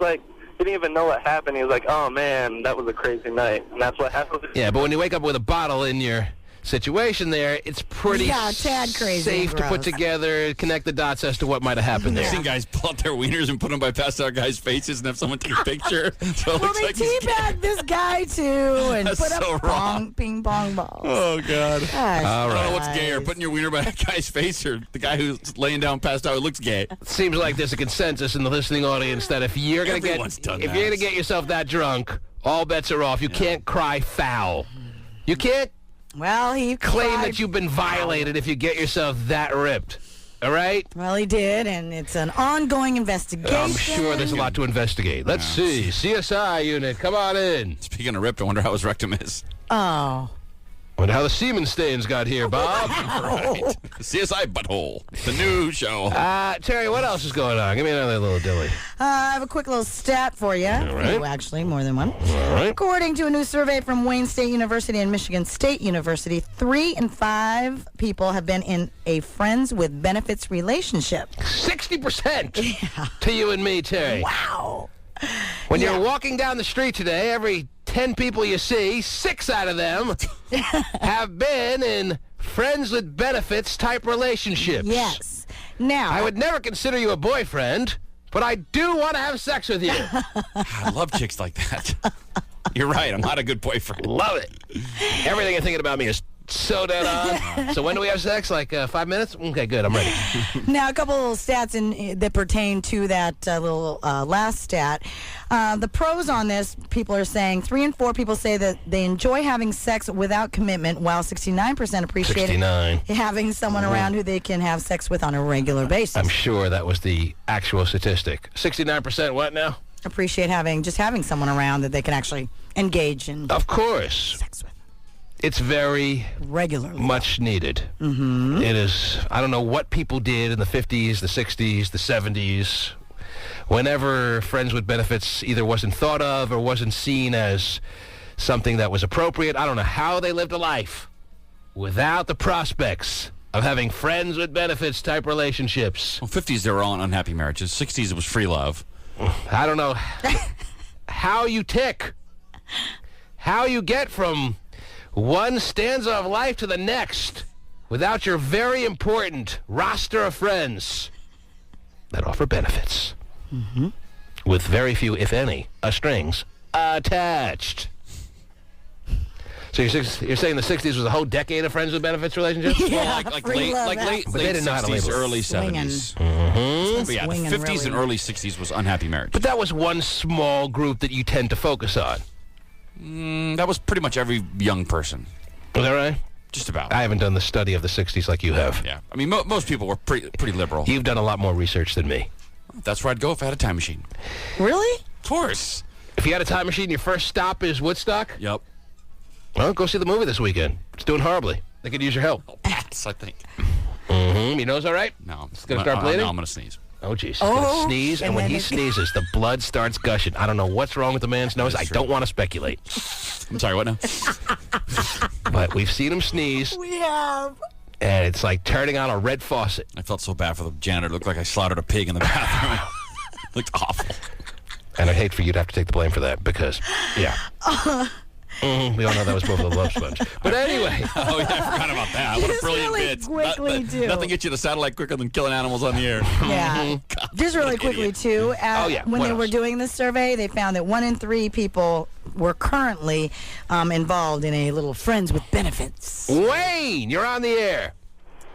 didn't even know what happened. He was like, oh man, that was a crazy night. And that's what happened. Yeah, but when you wake up with a bottle in your situation there, it's pretty tad crazy safe to put together, connect the dots as to what might have happened there. I've seen guys pull out their wieners and put them by passed out guys' faces and have someone take a picture. So it looks they like he's teabagged this guy too and That's put up so wrong. ping pong balls. Oh, God. Gosh, I don't know what's gayer, putting your wiener by a guy's face or the guy who's laying down passed out who looks gay. It seems like there's a consensus in the listening audience that if you're going to get yourself that drunk, all bets are off. You can't cry foul. You can't he claim that you've been violated if you get yourself that ripped. All right? Well, he did, and it's an ongoing investigation. I'm sure there's a lot to investigate. Let's see. CSI unit, come on in. Speaking of ripped, I wonder how his rectum is. Oh. Wonder how the semen stains got here, Bob. Right. CSI Butthole, the new show. Terry, what else is going on? Give me another little dilly. I have a quick little stat for you. All right. Actually, more than one. All right. According to a new survey from Wayne State University and Michigan State University, 3 in 5 people have been in a friends with benefits relationship. 60% to you and me, Terry. Wow. When you're walking down the street today, every 10 people you see, 6 out of them have been in friends with benefits type relationships. Yes. Now, I would never consider you a boyfriend, but I do want to have sex with you. I love chicks like that. You're right. I'm not a good boyfriend. Love it. Everything you're thinking about me is so dead on. So when do we have sex? Like 5 minutes? Okay, good. I'm ready. Now, a couple of little stats that pertain to that little last stat. The pros on this, people are saying 3 in 4 people say that they enjoy having sex without commitment, while 69% appreciate having someone around who they can have sex with on a regular basis. I'm sure that was the actual statistic. 69% what now? Appreciate having someone around that they can actually engage in. Of course. Sex with. It's very regularly much needed. Mm-hmm. It is. I don't know what people did in the 50s, the 60s, the 70s, whenever friends with benefits either wasn't thought of or wasn't seen as something that was appropriate. I don't know how they lived a life without the prospects of having friends with benefits type relationships. Well, 50s, they were all in unhappy marriages. 60s, it was free love. I don't know how you tick, how you get from one stanza of life to the next without your very important roster of friends that offer benefits. Mm-hmm. With very few, if any, strings attached. So you're saying the 60s was a whole decade of friends with benefits relationships? Yeah, well, late but they didn't know how to 60s, label it. early 70s. Mm-hmm. But yeah, the 50s and early 60s was unhappy marriage. But that was one small group that you tend to focus on. That was pretty much every young person. Is that right? Just about. I haven't done the study of the 60s like you have. Yeah. I mean, most people were pretty liberal. You've done a lot more research than me. That's where I'd go if I had a time machine. Really? Of course. If you had a time machine, your first stop is Woodstock? Yep. Well, go see the movie this weekend. It's doing horribly. They could use your help. Oh, pass, I think. Mm-hmm. Your nose all right? No. It's going to start bleeding? No, I'm going to sneeze. Oh, jeez. He's going to sneeze, and when he sneezes, the blood starts gushing. I don't know what's wrong with the man's nose. I don't want to speculate. I'm sorry, what now? But we've seen him sneeze. We have. And it's like turning on a red faucet. I felt so bad for the janitor. It looked like I slaughtered a pig in the bathroom. It looked awful. And I'd hate for you to have to take the blame for that because, yeah. We all know that was both a love sponge. But anyway. Oh, yeah, I forgot about that. What a brilliant bit. Quickly, too. Nothing gets you to satellite quicker than killing animals on the air. Yeah. Just really quickly, too. When they were doing this survey, they found that 1 in 3 people were currently involved in a little friends with benefits. Wayne, you're on the air.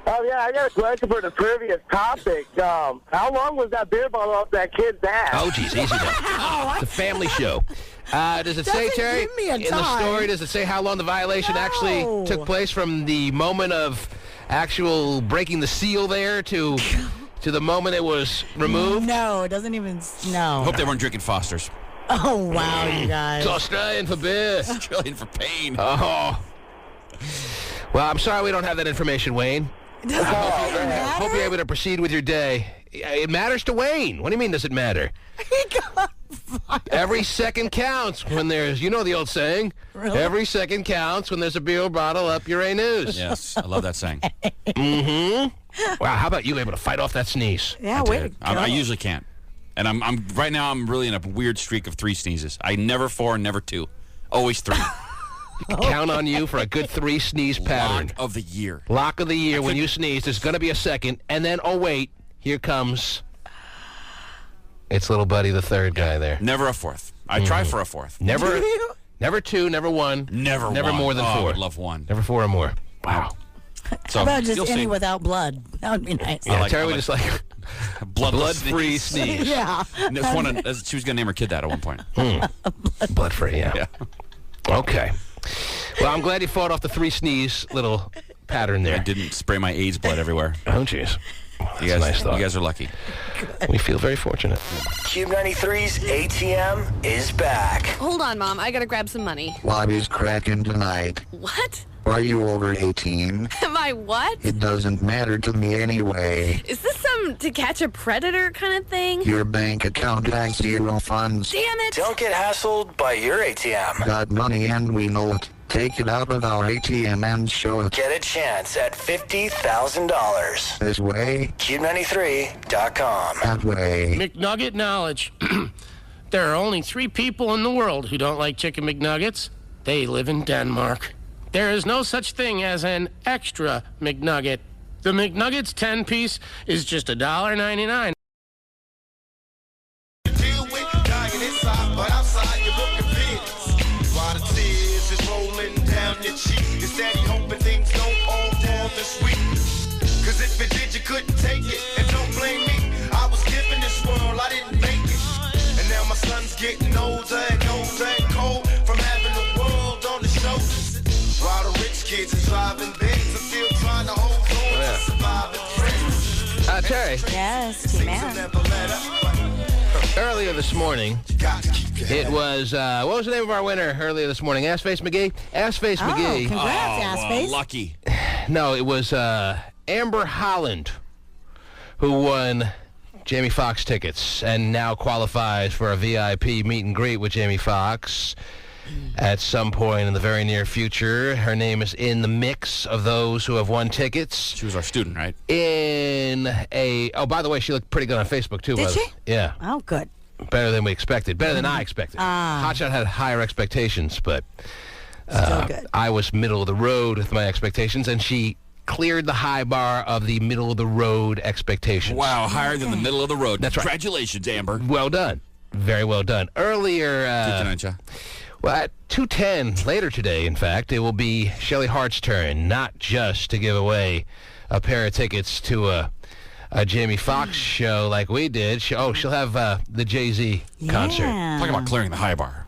Oh, yeah, I got a question for the previous topic. How long was that beer bottle off that kid's ass? Oh, geez, easy now. It's a family show. Does it say, Terry, in the story, does it say how long the violation actually took place from the moment of actual breaking the seal there to the moment it was removed? No, it doesn't even, no. I hope they weren't drinking Foster's. Oh, wow, you guys. It's Australian for beer. Australian for pain. Oh. Well, I'm sorry we don't have that information, Wayne. I hope you're able to proceed with your day. It matters to Wayne. What do you mean, does it matter? Every second counts when there's, you know the old saying, really? Every second counts when there's a beer bottle up your anus. Yes, I love that saying. Mm-hmm. Wow, how about you able to fight off that sneeze? Yeah, wait. I usually can't. And I'm right now I'm really in a weird streak of 3 sneezes. I never 4, never 2. Always 3. You can count on you for a good 3 sneeze pattern. Lock of the year. Lock of the year. When you sneeze, there's going to be a second, and then, oh, wait, here comes... It's little buddy, the third guy there. Never a 4th. I try for a 4th. Never 2, never 1. Never more than 4. I would love 1. Never 4 or more. Wow. So, how about just any without blood? That would be nice. Yeah, Terry would just like Blood-free sneeze. Yeah. And she was going to name her kid that at one point. Blood-free, yeah. Okay. Well, I'm glad you fought off the 3 sneeze little pattern there. I didn't spray my AIDS blood everywhere. Oh, jeez. You guys are lucky. We feel very fortunate. Cube 93's ATM is back. Hold on, Mom. I gotta grab some money. What is cracking tonight? What? Are you over 18? Am I what? It doesn't matter to me anyway. Is this some to catch a predator kind of thing? Your bank account has 0 funds. Damn it! Don't get hassled by your ATM. Got money and we know it. Take it out of our ATM and show it. Get a chance at $50,000. This way. Cube93.com. That way. McNugget knowledge. There are only 3 people in the world who don't like chicken McNuggets. They live in Denmark. There is no such thing as an extra McNugget. The McNuggets 10-piece is just $1.99. But outside you're looking fierce. While the tears is rolling down your cheek, is that he hoping things don't all fall this week? Cause if it did, you couldn't take it. And don't blame me, I was given this world, I didn't make it. And now my son's getting older and older and cold from having the world on his shoulders. While the rich kids are driving Benz and still trying to hold on to surviving friends. Terry. Yes, man. Earlier this morning, it was, what was the name of our winner earlier this morning? Assface McGee? Assface McGee. Congrats, Assface. Lucky. No, it was Amber Holland who won Jamie Foxx tickets and now qualifies for a VIP meet and greet with Jamie Foxx at some point in the very near future. Her name is in the mix of those who have won tickets. She was our student, right? Oh, by the way, she looked pretty good on Facebook, too. Did she? Yeah. Oh, good. Better than we expected. Better than I expected. Hotshot had higher expectations, but Still good. I was middle of the road with my expectations, and she cleared the high bar of the middle of the road expectations. Wow, higher than the middle of the road. That's right. Congratulations, Amber. Well done. Very well done. Earlier, well, at 2:10 later today, in fact, it will be Shelly Hart's turn, not just to give away a pair of tickets to a Jamie Foxx show like we did. She'll have the Jay-Z concert. Talking about clearing the high bar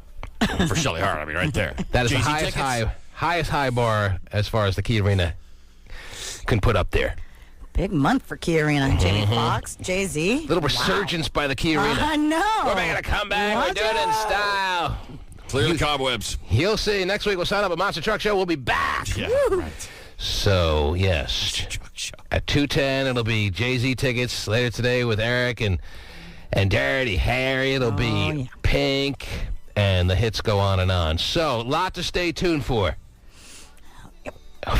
for Shelly Hart. I mean, right there. That is Jay-Z the highest high bar as far as the Key Arena can put up there. Big month for Key Arena. Jamie Foxx, Jay-Z. Little resurgence by the Key Arena. I know. We're making a comeback. We're doing it in style. Clear the cobwebs. You'll see. Next week we'll sign up at Monster Truck Show. We'll be back. Yeah, right. So, yes. At 2:10, it'll be Jay-Z tickets. Later today with Eric and Dirty Harry. It'll be Pink. And the hits go on and on. So, a lot to stay tuned for.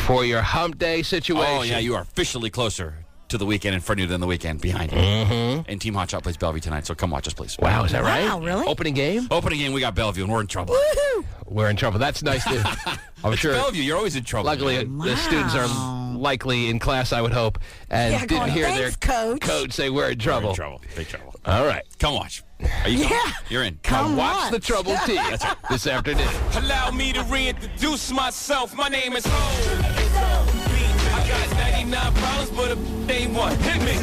For your hump day situation. Oh, yeah, you are officially closer to the weekend in front of you than the weekend behind you. Mm-hmm. And Team Hotshot plays Bellevue tonight, so come watch us, please. Wow, is that right? Wow, really? Opening game? Opening game, we got Bellevue, and we're in trouble. Woohoo! We're in trouble. That's nice to... I'm It's sure. Bellevue, you're always in trouble. Luckily, the students are likely in class, I would hope, and didn't going, hear "Thanks, their coach." say we're in trouble. We're in trouble. Big trouble. All right. Come watch. Are you coming? Yeah. You're in. Come watch the Trouble Tea this afternoon. Allow me to reintroduce myself. My name is Ho. I got 99 problems, but a ain't one. Hit me.